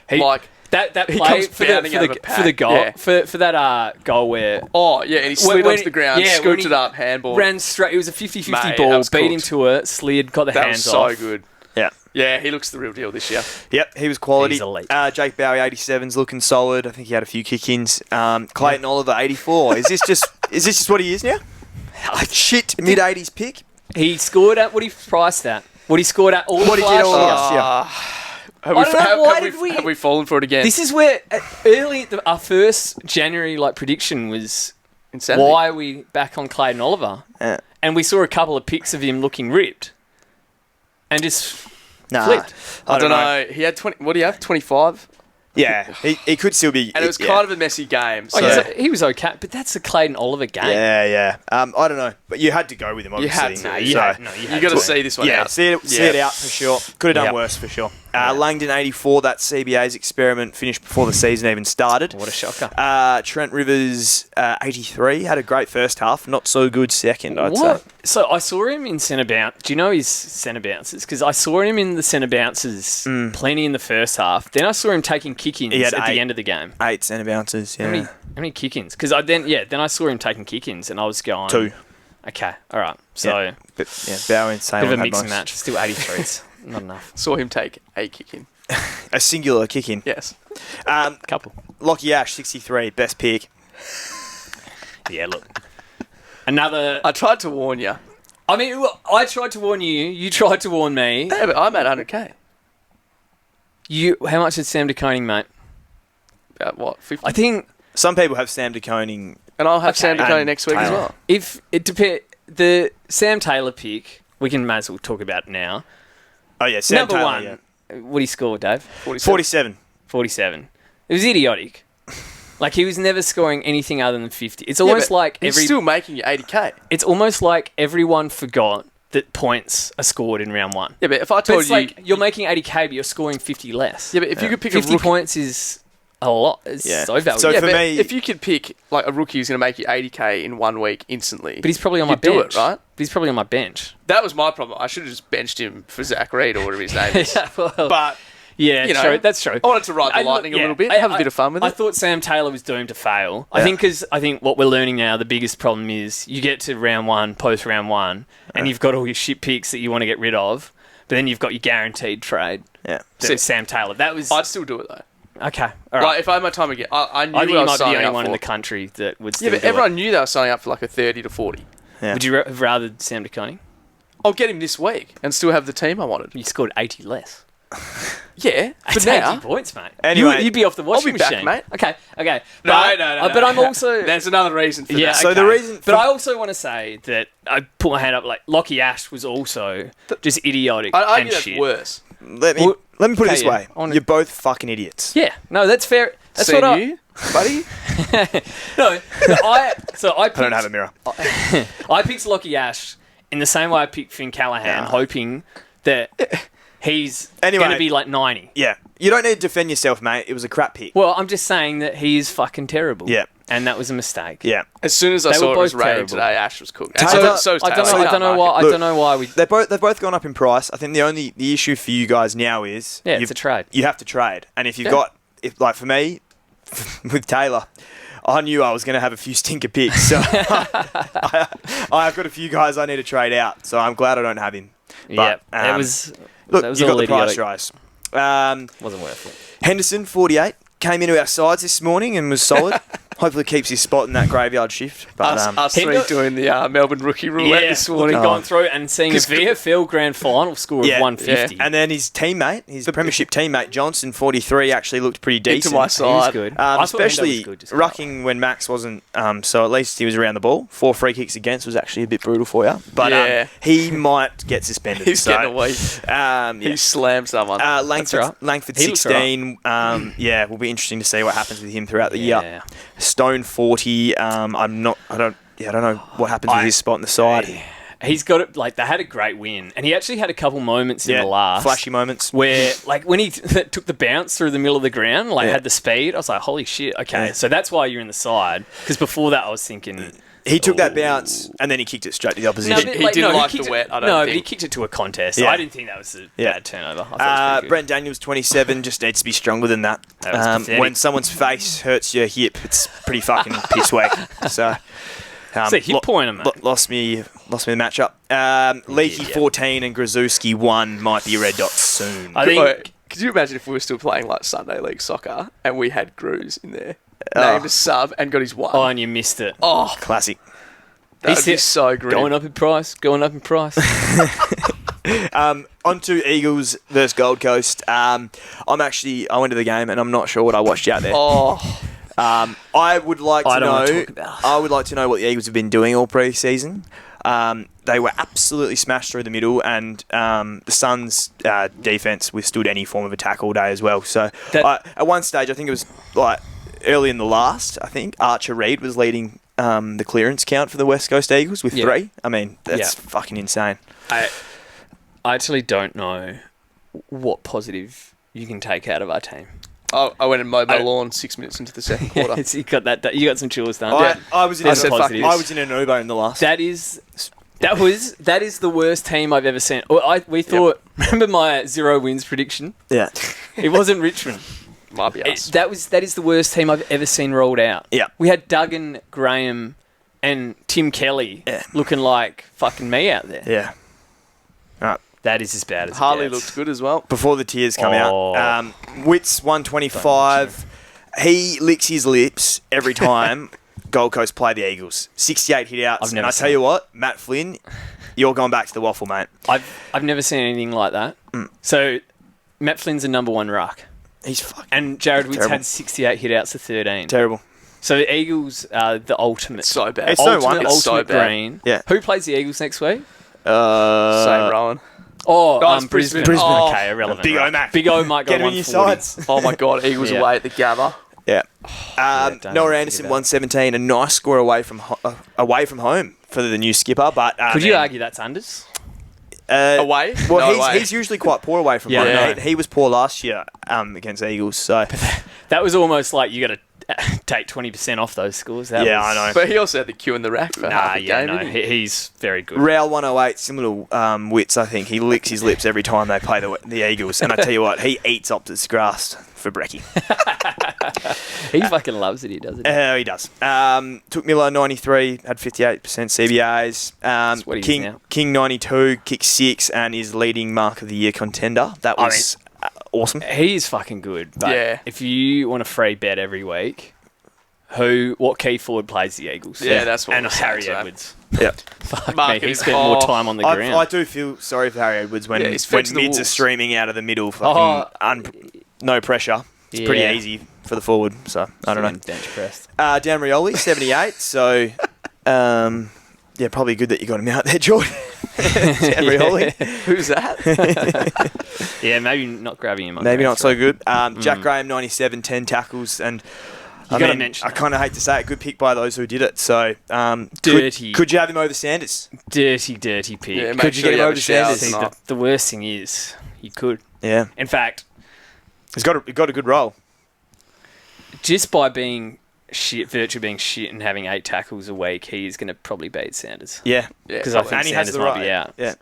That he play comes for bounding out of a the pack. goal Yeah. for that goal where Oh, yeah, and he slid when onto the ground, when scooped he it up, handball. ran straight. It was a 50-50 Mate, that ball, was beat cooked. into it, slid, got the That hands was so off. good. Yeah. Yeah, he looks the real deal this year. Yep, he was quality. He's elite. Jake Bowie 87's looking solid. I think he had a few kick-ins. Clayton Oliver 84. Is this just what he is now? Shit, mid 80s pick. He scored at what he priced at. What he scored at all What of he did all last year. last year. Have I don't know, why did we- have we fallen for it again? This is where early our first January prediction was Insanity. why are we back on Clayton Oliver, and we saw a couple of pics of him looking ripped, and just flipped. I don't know. He had 20. What do you have? 25. Yeah, he could still be. And it was kind of a messy game. So Oh, he was okay, but that's a Clayton Oliver game. Yeah. I don't know, but you had to go with him. Obviously. had to. No, So- you you got to see this one Yeah, out. see it out for sure. Could have done Yep. worse for sure. Langdon 84, that CBA's experiment finished before the season even started. What a shocker. Trent Rivers 83, had a great first half, not so good second, I'd say. So I saw him in centre bounce. Do you know his centre bounces? Because I saw him in the centre bounces plenty in the first half. Then I saw him taking kick-ins He had at the 8. end of the game. 8 centre bounces, yeah. How many kick-ins? Because then I saw him taking kick-ins and I was going 2. Okay, all right. So Yeah. But Bowie and Salem bit of a had mixing most. match. Still 83s. Not enough. Saw him take a kick in. A singular kick in. Yes. Couple. Lockie Ash 63, best pick. Yeah, look. Another. I tried to warn you. I mean, I tried to warn you. You tried to warn me. Yeah, but I'm at 100k. How much is Sam DeConing, mate? About what? 50. I think Some people have Sam DeConing. And I'll have Sam DeConey And next week as Taylor. well. if it depends, the Sam Taylor pick, we may as well talk about it now. Oh, yeah, Sam Number Taylor, one. yeah. What did he score, Dave? 47. 47. It was idiotic. Like, he was never scoring anything other than 50. It's almost like he's still making you 80k. It's almost like everyone forgot that points are scored in round one. Yeah, but if I But told it's you... like, you're making 80k, but you're scoring 50 less. Yeah, but if you could pick 50 a rookie... points is a lot. It's so valuable. So Yeah, for but me- if you could pick like a rookie who's going to make you 80k in 1 week instantly... But he's probably on my you'd do bench. it, right? But he's probably on my bench. That was my problem. I should have just benched him for Zach Reed or whatever his name is. Yeah, well, But... yeah, you know, true. That's true. I wanted to ride the lightning a little bit, have a bit of fun with it. I thought Sam Taylor was doomed to fail. I think what we're learning now, the biggest problem is you get to round one, post round one, and you've got all your shit picks that you want to get rid of, but then you've got your guaranteed trade. Yeah. So Sam Taylor. That was I'd still do it though. okay. All right. Like if I had my time again, I knew I think what I you was might be signing the only up one in for. the country that would. Yeah, Still but do everyone it. knew they were signing up for like a 30 to 40. Yeah. Would you have rather Sam DeConning? I'll get him this week and still have the team I wanted. You scored 80 less. Yeah, but It's now 80 points, mate. Anyway, you'd be off the washing be back, machine, mate. Okay. No. But I'm also There's another reason for yeah. that. So okay. the reason but I also want to say that I put my hand up. Like Lockie Ash was also just idiotic I'd argue and that's shit. worse. let me put it okay, this yeah. way. I wanna- You're both fucking idiots. Yeah, no, that's fair. That's Seen what I. you, buddy? No, I I don't have a mirror. I picked Lockie Ash in the same way I picked Finn Callahan, hoping that he's Anyway. going to be like 90. Yeah. You don't need to defend yourself, mate. It was a crap pick. Well, I'm just saying that he is fucking terrible. Yeah. And that was a mistake. Yeah. As soon as I They saw were it was both raining terrible. today, Ash was cooked. Taylor- So's I don't know. Taylor. I don't know why. I Look, don't know why we. They've both gone up in price. I think the issue for you guys now is Yeah, it's a trade. You have to trade, and if you've Yeah. got like for me with Taylor, I knew I was going to have a few stinker picks, so I've got a few guys I need to trade out. So I'm glad I don't have him. Yeah, But, it was. Look, that was you got all the price idiotic. rise. Wasn't worth it. Henderson, 48, came into our sides this morning and was solid. Hopefully keeps his spot in that graveyard shift. But Us three Hendo- doing the Melbourne rookie roulette this morning. looking, going through and seeing a VFL grand final score of 150. And then his teammate, his premiership teammate, Johnson, 43, actually looked pretty decent. Into my He was side. good. I thought Hendo Especially was good, just rucking when Max wasn't, so at least he was around the ball. 4 free kicks against was actually a bit brutal for you. But Yeah. he might get suspended. He's so, getting away. Yeah. He slammed someone. Langford, right. Langford He looks 16. Yeah, will be interesting to see what happens with him throughout the Yeah. year. Stone 40. I don't know what happens with his spot in the side. He's got it. Like, they had a great win, and he actually had a couple moments in the last flashy moments. where, like, when he took the bounce through the middle of the ground, like, had the speed. I was like, holy shit. Okay, so that's why you're in the side. Because before that, I was thinking. He took that bounce and then he kicked it straight to the opposition. but, he didn't like kicked the it- wet, I don't No, think. but he kicked it to a contest. Yeah. I didn't think that was a bad turnover. I thought it was pretty good. Brent Daniels, 27, just needs to be stronger than that. That was pathetic. When someone's face hurts your hip, it's pretty fucking piss weak. So, It's a hit pointer, mate. Lost me the matchup. Leakey, 14, and Grzuski, 1 might be red dots soon. I think. Could you imagine if we were still playing like Sunday League soccer and we had Gruz in there, named a sub and got his 1? Oh, and you missed it. Oh, Classic. that would be so grim. Going up in price. Going up in price. On to Eagles versus Gold Coast. I went to the game and I'm not sure what I watched out there. Oh, I would like to I don't wanna know. talk about it. I would like to know what the Eagles have been doing all pre-season. They were absolutely smashed through the middle, and the Suns' defense withstood any form of attack all day as well. So at one stage, I think it was like early in the last. I think Archer Reed was leading the clearance count for the West Coast Eagles with 3. I mean, that's fucking insane. I actually don't know what positive you can take out of our team. I went and mowed my lawn 6 minutes into the second quarter. You got some chills done. I was in I said fuck I was in an Uber in the last. That is the worst team I've ever seen. We thought. Remember my 0 wins prediction? Yeah. It wasn't Richmond. Might be us. That is the worst team I've ever seen rolled out. Yeah. We had Duggan, Graham, and Tim Kelly looking like fucking me out there. Yeah. Right. That is as bad as it Harley gets. looked good as well. Before the tears come Oh. out. Wits 125. He licks his lips every time Gold Coast play the Eagles. 68 hit outs. And I tell you what, Matt Flynn, you're going back to the waffle, mate. I've never seen anything like that. So Matt Flynn's a number 1 ruck. He's fucking And Jared Witts terrible. had 68 hit outs to 13. Terrible. So the Eagles are the ultimate. It's so bad. It's so ultimate, one. It's so ultimate bad. green. Yeah. Who plays the Eagles next week? Same Rowan. Oh, it's Brisbane. Brisbane. Oh, Oh, okay, irrelevant. Big O right. Mac. Big O might go Get him in your 140. sides. Oh my God, Eagles Yeah. away at the Gabba. Yeah. don't Noah know Anderson, about 117, a nice score away from home for the new skipper. But Could you argue that's unders? Away? Well, No, he's away. he's usually quite poor away from Yeah, home. I know. He was poor last year against Eagles. So That was almost like you got to take 20% off those scores. That yeah, was, I know. But he also had the queue in the rack for half the game. didn't he? he's very good. Real 108, similar wits, I think. He licks his lips every time they play the Eagles. And I tell you what, he eats Optus grass for brekkie. He fucking loves it, he doesn't he? He does. Took Miller 93, had 58% CBAs. That's what he is now. King 92, kicked 6, and is leading mark of the year contender. That was awesome. He is fucking good. But Yeah. if you want a free bet every week, what key forward plays the Eagles? Yeah, that's what And we're Harry saying, so. Edwards. Yep. Fuck Mark me, he is- spent more oh, time on the I ground. do feel sorry for Harry Edwards when, Yeah, he's when fed to the mids are wolves. streaming out of the middle. No pressure. It's pretty Yeah. easy for the forward. So, I don't know. Bench pressed. Dan Rioli, 78. So, yeah, probably good that you got him out there, Jordan. Dan Rioli. Who's that? Yeah, maybe not grabbing him on Maybe ground not so straight. good. Jack Graham, 97, 10 tackles. And You gotta mention I kind of hate to say it, good pick by those who did it. So, Dirty. Could you have him over Sanders? Dirty pick. Yeah, make Could you sure get him have over a to shower Sanders? See, tonight. the worst thing is, you could. Yeah. In fact, He's got a good role. just by being virtually being shit and having 8 tackles a week, he is going to probably beat Sanders. Yeah. Yeah, Because I probably. think And he has Sanders the might right. be out. Yeah.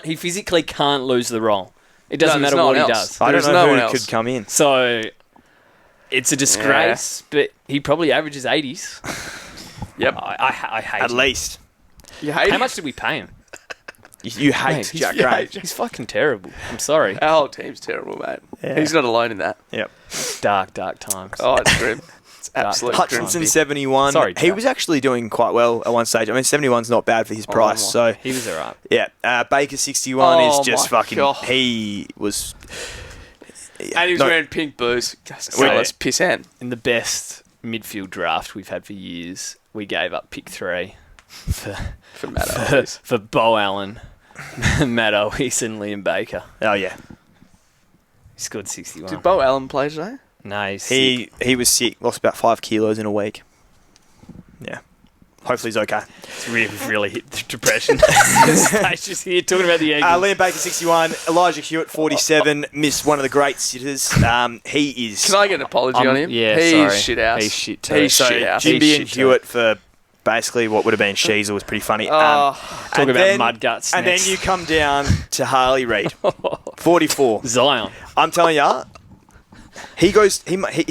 He physically can't lose the role. It doesn't there's matter no what he one does. else. I don't There's know no one who else. could come in. So it's a disgrace, but he probably averages 80s. Yep. I hate At him. least. You hate How him? much did we pay him? You hate Mate, Jack you Graham. hate- He's fucking terrible. I'm sorry. Our whole team's terrible, mate. Yeah. He's not alone in that. Yep. Dark times. Oh, it's grim. It's absolutely grim. Hutchinson, 71. Sorry, he Jack. was actually doing quite well at one stage. I mean, 71's not bad for his price. So, He was all right. yeah. Baker, 61 Oh is just my fucking... God. He was... And he was No. wearing pink boots. So Wait. let's piss in. In the best midfield draft we've had for years, we gave up pick 3 For Matt Ellis. for Bo Allen, Matt Owies and Liam Baker. Oh, yeah. He scored 61. Did Bo Allen play today? No, he's sick. He was sick. Lost about 5 kilos in a week. Yeah. Hopefully he's okay. It's really hit the depression. It's just here talking about the Eagles. Liam Baker, 61. Elijah Hewitt, 47. Missed one of the great sitters. He is... Can I get an apology on him? Yeah, He's sorry. shit house. He's shit too. He's So shit house. Jimby and He's shit Hewitt for basically what would have been Sheezel was pretty funny. Oh, Talk and about then- mud guts And next. then you come down to Harley Reid, 44. Zion. I'm telling you, he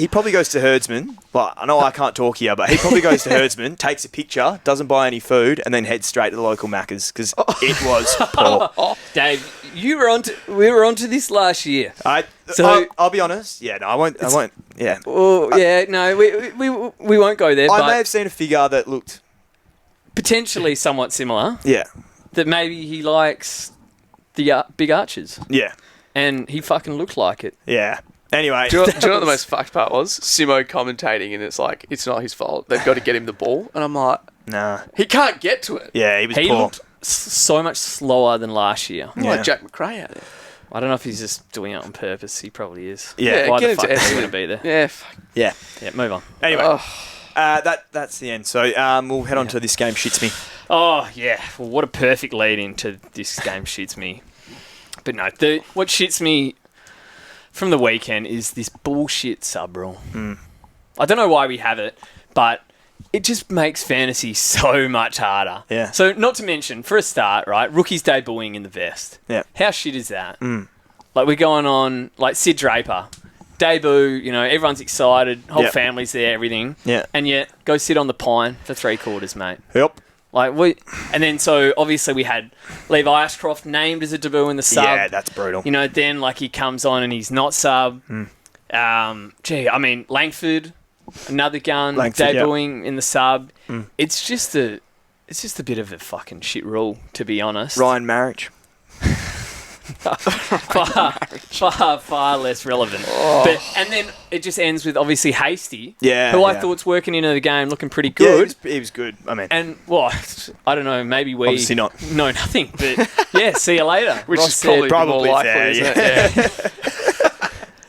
probably goes to Herdsman. Well, I know I can't talk here, but he probably goes to Herdsman, takes a picture, doesn't buy any food, and then heads straight to the local Macca's because it was poor. Dave, we were onto this last year. I'll be honest. Yeah, no, I won't. Yeah, Oh, yeah, no, we won't go there, I but may have seen a figure that looked. potentially somewhat similar, Yeah, that maybe he likes the big arches, yeah, and he fucking looked like it. yeah. Anyway, do you know what the most fucked part was? Simo commentating, and it's like, it's not his fault. They've got to get him the ball. And I'm like, nah. he can't get to it. Yeah, he was He poor. looked so much slower than last year. I'm Yeah. like Jack McRae out there. I don't know if he's just doing it on purpose. He probably is. Yeah. Why get the into fuck is he Essendon. going to be there? Yeah, fuck. Yeah. Yeah, move on. Anyway, Oh. that's the end. So we'll head on to this game. Shits me. Oh, yeah. Well, what a perfect lead into this game shits me. But no, what shits me from the weekend is this bullshit sub rule. I don't know why we have it, but it just makes fantasy so much harder. Yeah. So, not to mention, for a start, right, rookies debuting in the vest. Yeah. How shit is that? Like, we're going on, like, Sid Draper. Debut, everyone's excited, whole Yep. family's there, everything. Yeah. And yet, go sit on the pine for 3/4, mate. Yep. And then so obviously we had Levi Ashcroft named as a debut in the sub. Yeah, that's brutal. Then he comes on and he's not sub. Langford, another gun, Langford, debuting in the sub. It's just a bit of a fucking shit rule, to be honest. Ryan Marriage. far less relevant. And then it just ends with obviously Hasty, Yeah, who I yeah. thought's working into the game, looking pretty Yeah, good. he was good. I mean, And, I don't know, maybe we... Obviously not. know nothing, but, yeah, see you later. Which Ross is said- probably more likely, fair, isn't yeah. it?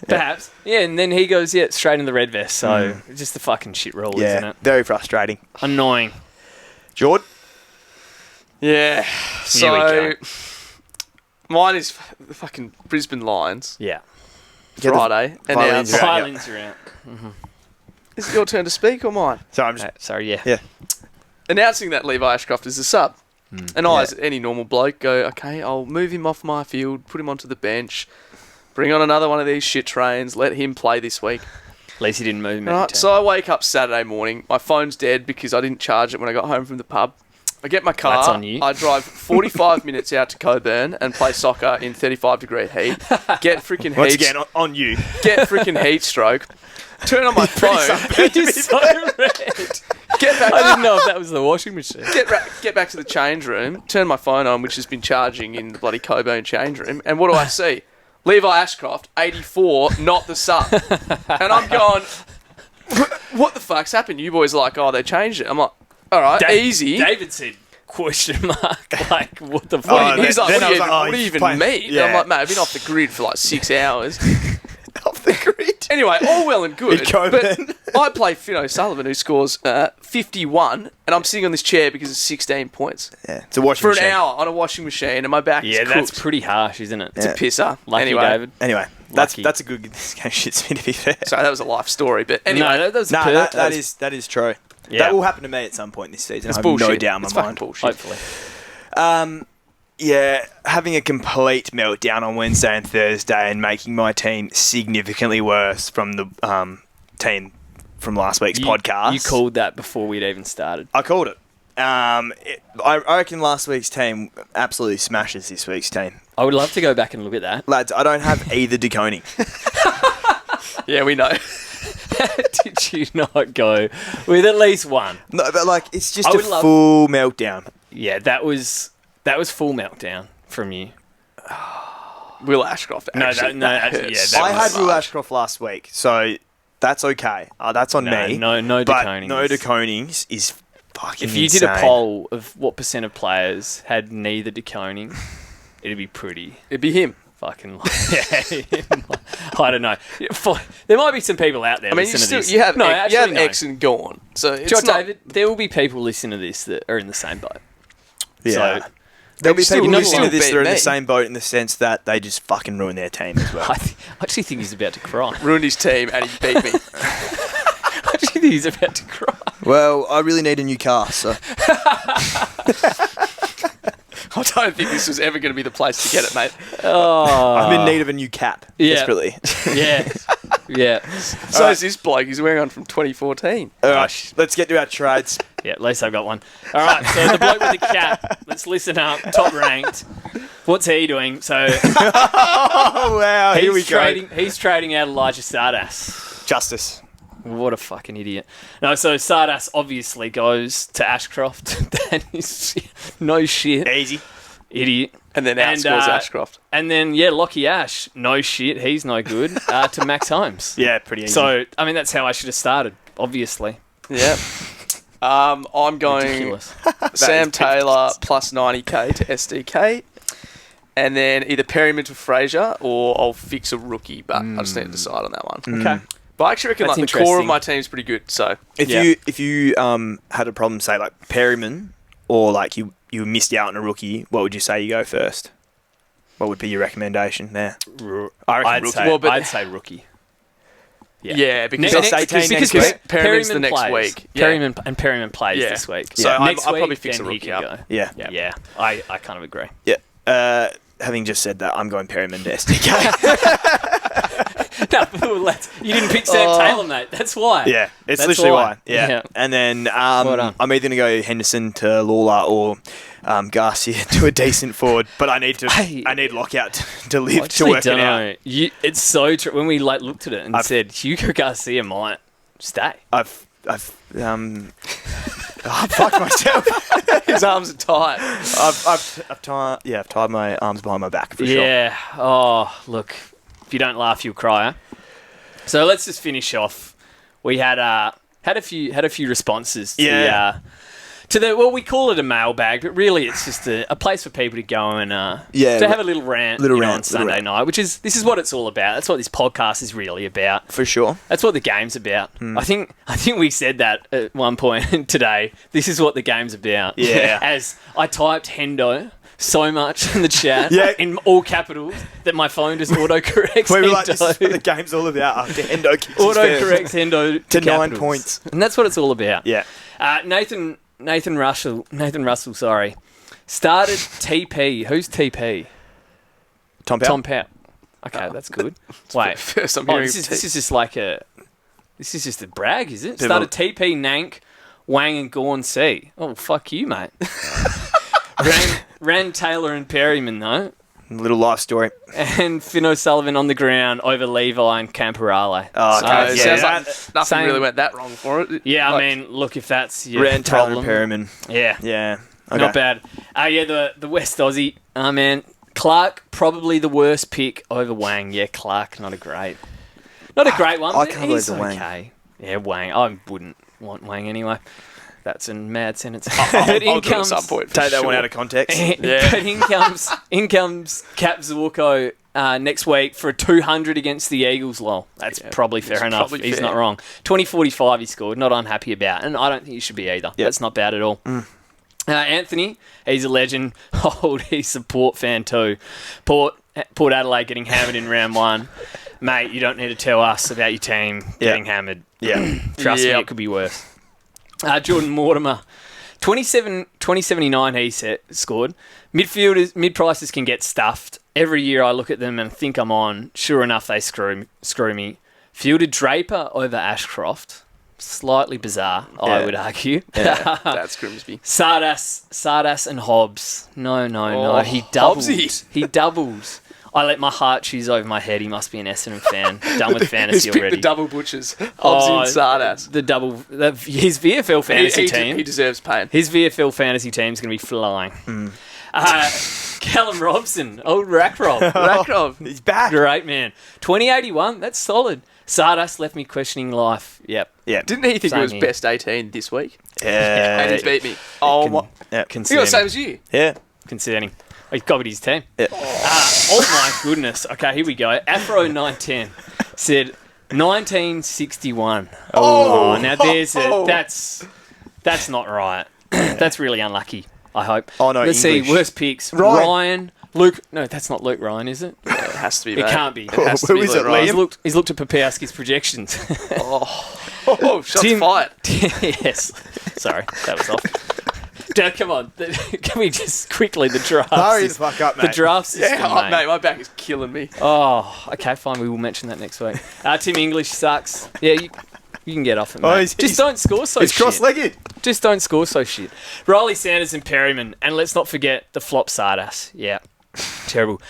Perhaps. Yeah, and then he goes, straight in the red vest. So, just a fucking shit rule, isn't it? Very frustrating. Annoying. Jord? Yeah. Here we go. Mine is the fucking Brisbane Lions. Yeah. Friday. violins Announced. are out. Violins are out. Is it your turn to speak or mine? So I'm just... Sorry, yeah. Yeah. Announcing that Levi Ashcroft is a sub. And I, as any normal bloke, go, okay, I'll move him off my field, put him onto the bench, bring on another one of these shit trains, let him play this week. At least he didn't move him. Right, so I wake up Saturday morning. My phone's dead because I didn't charge it when I got home from the pub. I get my car. That's on you. I drive 45 minutes out to Coburn and play soccer in 35-degree heat. Get freaking heat. Once again, on you. Get freaking heat stroke. Turn on my phone. He's so red. Get back. I didn't know if that was the washing machine. Get back to the change room. Turn my phone on, which has been charging in the bloody Coburn change room. And what do I see? Levi Ashcroft, 84, not the sub. And I'm going, what the fuck's happened? You boys are like, oh, they changed it. I'm like, all right, easy. David said, question mark. Like, what the What fuck? do you, he's like, then what I was like, oh, do you he's even playing- mean? yeah. And I'm like, mate, I've been off the grid for like 6 hours. Off the grid. Anyway, all well and good. In Coburn. But I play Finn O'Sullivan, who scores 51, and I'm sitting on this chair because it's 16 points. Yeah, it's a washing For an machine. hour on a washing machine, and my back is Yeah, cooked. that's pretty harsh, isn't it? It's a pisser. Lucky, anyway, David. Anyway, Lucky. that's a good this game shits me, to be fair. Sorry, that was a life story. But anyway, No, that was No, perfect. that is true. Yeah. That will happen to me at some point this season. it's I have bullshit. no doubt in It's my fucking mind. bullshit. Hopefully. Yeah, having a complete meltdown on Wednesday and Thursday and making my team significantly worse from the team from last week's podcast. You called that before we'd even started. I called it. I reckon last week's team absolutely smashes this week's team. I would love to go back and look at that. Lads, I don't have either DeConing. Yeah, we know. Did you not go with at least one? No, but like it's just I a would love- full meltdown. Yeah, that was full meltdown from you. Will Ashcroft. Actually, that actually, hurts yeah, so I had much. Will Ashcroft last week, so that's okay. That's on me. No but DeConings. no DeConings is fucking If you did a insane. poll of what % of players had neither DeConing, it'd be pretty It'd be him. fucking. I don't know. There might be some people out there. I mean, listening to this. you have no, X, you have actually, no. X and Gorn. So it's Josh, not, David, there will be people listening to this that are in the same boat. Yeah. So, There'll be Still- people you're not listening to allowed this to that are in beat the me. same boat in the sense that they just fucking ruin their team as well. I actually think he's about to cry. ruined his team and he beat me. I actually think he's about to cry. Well, I really need a new car, so I don't think this was ever going to be the place to get it, mate. I'm in need of a new cap yeah. desperately. Yeah. Yeah. So is this bloke. He's wearing one from 2014. All right, let's get to our trades. Yeah, at least I've got one. All right, so the bloke with the cap, let's listen up, top ranked. What's he doing? So Oh wow, here we go. he's trading out Elijah Sardas. Justice. What a fucking idiot. No, so Sardas obviously goes to Ashcroft. That is no shit. Easy. Idiot. And then outscores Ashcroft. And then, Lockie Ash, no shit, he's no good, to Max Holmes. Yeah, pretty easy. So, I mean, that's how I should have started, obviously. Yeah. I'm going Ridiculous. Sam Taylor plus 90k to SDK. And then either Perryman to Fraser or I'll fix a rookie, but I just need to decide on that one. Okay. But I actually reckon That's like the core of interesting. my team's pretty good. So if you had a problem, say like Perryman, or like you missed out on a rookie, what would you say you go first? What would be your recommendation there? I reckon I'd rookie. say, Well, but- I'd say rookie. yeah, because Next- because next week? Perryman's the Perryman next plays. week. Yeah. Perryman plays Yeah. this week. So Next I'll week, probably fix then a he rookie can up. go. Yeah. Yeah, I kind of agree. Yeah. Having just said that, I'm going Perryman to SDK. No, lads, you didn't pick Sam Taylor, mate. That's why. Yeah, it's That's literally why. why. Yeah. Yeah. And then done. I'm either going to go Henderson to Lawler or Garcia to a decent forward, but I need Lockout to live to Actually, work it out. don't. It's so true. When we looked at it and said Hugo Garcia might stay. I've fucked myself. His arms are tight. I've tied my arms behind my back for sure. Yeah. Oh, look. If you don't laugh, you'll cry. Huh? So let's just finish off. We had a few responses to we call it a mailbag, but really it's just a place for people to go and to have a little rant, on Sunday night, this is what it's all about. That's what this podcast is really about. For sure. That's what the game's about. I think we said that at one point today. This is what the game's about. Yeah. As I typed Hendo so much in the chat in all capitals that my phone just autocorrects. We were like, this is what the game's all about after Hendo kicks his autocorrects Hendo to 9 capitals. points. And that's what it's all about. Yeah. Nathan Russell, sorry, started TP. Who's TP? Tom Powell. Tom Powell. Okay, that's good. Wait, First I'm hearing this is just like this is just a brag, is it? Started TP, Nank, Wang and Gorn C. Oh, fuck you, mate. ran Taylor and Perryman, though. Little life story. And Finn O'Sullivan on the ground over Levi and Camperale. Oh, okay. So, Sounds like nothing really went that wrong for it. Yeah, like, I mean, look, if that's your Ran Taylor problem. and Perryman. Yeah. Yeah. Okay. Not bad. The West Aussie. Man, Clark, probably the worst pick over Wang. Yeah, Clark, not a great one. I But can't he's believe the Wang. okay. Yeah, Wang. I wouldn't want Wang anyway. That's a mad sentence. I'll do it at some point. Take that one out of context. But in comes Cap Zorko next week for a 200 against the Eagles, lol. That's probably fair enough. Probably He's fair. not wrong. 20-45 he scored. Not unhappy about. And I don't think he should be either. That's not bad at all. Anthony, he's a legend. Oh, he's a Port fan too. Port Adelaide getting hammered in round 1. Mate, you don't need to tell us about your team getting hammered. Yeah. Trust me, it could be worse. Jordan Mortimer, 2079 he scored. Mid-prices can get stuffed. Every year I look at them and think I'm on. Sure enough, they screw me. Fielded Draper over Ashcroft. Slightly bizarre, I would argue. Yeah, that's Grimsby. Sardas and Hobbs. No. He doubles. Hobbsy. He doubles. I let my heart choose over my head. He must be an Essendon fan. Done with fantasy He's picked already. the double butchers. Hobbsy and Sardas. His VFL fantasy team. He deserves pain. His VFL fantasy team's going to be flying. Callum Robson, old Rack Rob. Rakrov. He's back. Great man. 2081, that's solid. Sardas left me questioning life. Yep. Yeah. Didn't he think Same it was here. best 18 this week? Yeah. And he beat me. Oh, my. Yeah. He got the same as you. Yeah. Concerning. He copied his team. Yeah. Oh my goodness. Okay, here we go. Afro910 said 1961. Oh, now there's that's not right. That's really unlucky, I hope. Oh, no, Let's English. see, worst picks. Ryan. Ryan. Luke. No, that's not Luke Ryan, is it? It has to be, It mate. can't be. It has to Who be is it, Luke Ryan. Liam? He's looked at Papowski's projections. Oh, shots fired. Yes. Sorry, that was off. Now, come on. Can we just quickly, the draft. Hurry the fuck up, The mate. draft system, Yeah, mate, my back is killing me. Oh, okay, fine. We will mention that next week. Tim English sucks. Yeah, you can get off it, mate. Oh, he's don't score so He's shit. cross-legged. Just don't score so shit. Riley Sanders and Perryman. And let's not forget the flop Sardas. Yeah. Terrible.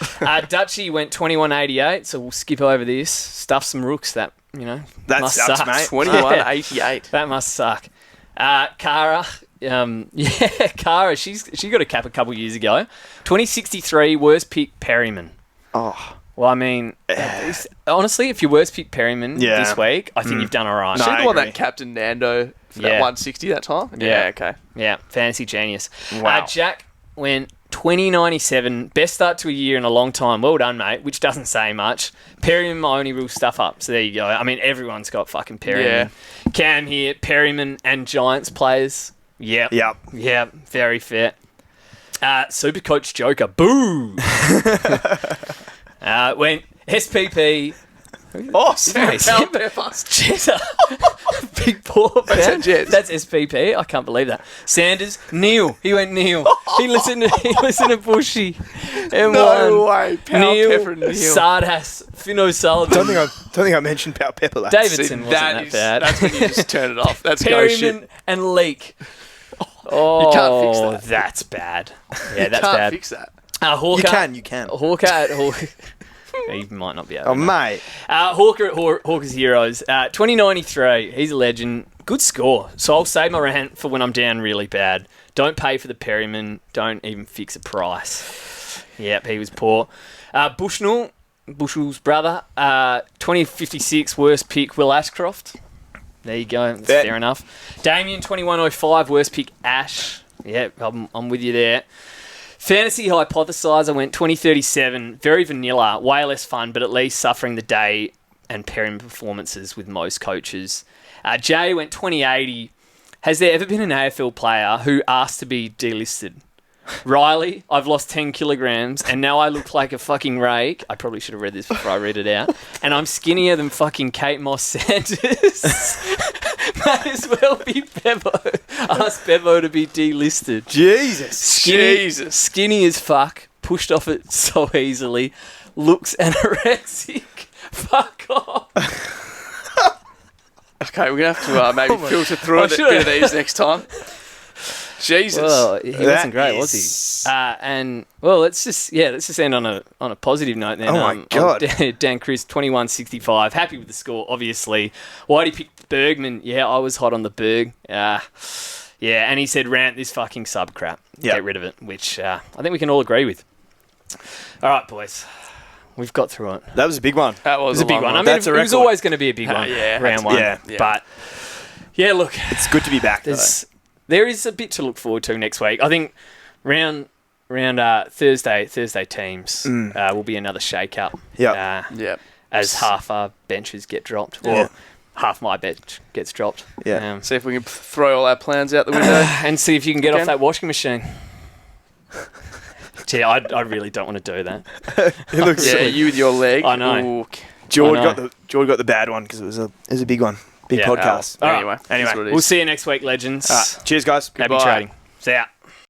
Dutchy went 2188, so we'll skip over this. Stuff some rooks that, That must sucks, suck. mate. 2188. That must suck. Kara, Kara, she got a cap a couple years ago. 2063, worst pick Perryman. Oh. Well, I mean, honestly, if you worst pick Perryman Yeah. this week, I think you've done all right. She I the one agree. that captain Nando for that Yeah. 160 that time? Yeah. Okay. Yeah, fantasy genius. Wow. Jack went 2097, best start to a year in a long time. Well done, mate, which doesn't say much. Perryman, my only real stuff up. So there you go. I mean, everyone's got fucking Perryman. Yeah. Cam here, Perryman and Giants players. Yep. Yep. Very fair. Super Coach Joker. Boo! Went SPP. Oh, Sam Nice. Pepper. Cheddar. Big paw fan. Jets. That's SPP. I can't believe that. Sanders. Neil. He went Neil. He listened to Bushy. And No won. way. Power Pepper and Neil. Sardas. Finn O'Sullivan. Don't think I mentioned Power Pepper. Lads. Davidson wasn't that bad. That's when you just turn it off. That's go Perryman shit. and Leak. Oh, You can't fix that. That's bad. Yeah, that's Can't bad. fix that. Hawker. You can. Hawker. He might not be able to. Oh, mate. Hawker at Hawker's Heroes. 2093. He's a legend. Good score. So I'll save my rant for when I'm down really bad. Don't pay for the Perryman. Don't even fix a price. Yep, he was poor. Bushnell's brother. 2056. Worst pick, Will Ashcroft. There you go. That's Bet. fair enough. Damien 2105, worst pick Ash. Yeah, I'm with you there. Fantasy hypothesizer went 2037. Very vanilla, way less fun, but at least suffering the day and pairing performances with most coaches. Jay went 2080. Has there ever been an AFL player who asked to be delisted? Riley, I've lost 10 kilograms and now I look like a fucking rake. I probably should have read this before I read it out. And I'm skinnier than fucking Kate Moss-Sanders. Might as well be Bevo. Ask Bevo to be delisted. Jesus. Skinny as fuck. Pushed off it so easily. Looks anorexic. Fuck off. Okay, we're going to have to maybe filter through a bit of these next time. Jesus. Well, he wasn't great, was he? And well, let's just end on a positive note then. Oh my God. Dan Chris 2165. Happy with the score, obviously. Why'd he pick Bergman? Yeah, I was hot on the Berg. Yeah, and he said rant this fucking sub crap. Yep. Get rid of it, which I think we can all agree with. All right, boys. We've got through it. That was a big one. That was a big one. I mean, That's it a was record. always going to be a big one. Round one. Yeah. But yeah, look, It's good to be back, though. there is a bit to look forward to next week. I think round Thursday teams will be another shake-up. Yep. As half our benches get dropped, or half my bench gets dropped. Yeah. See if we can throw all our plans out the window. And see if you can get Again? off that washing machine. Gee, I really don't want to do that. It looks Yeah, silly. you with your leg. I know. Ooh. George I know. got the bad one because it was a big one. Big Yeah. podcast. All right. Anyway, Anyway, that's what it is. We'll see you next week, legends. Cheers, guys. Happy Goodbye. trading. See ya.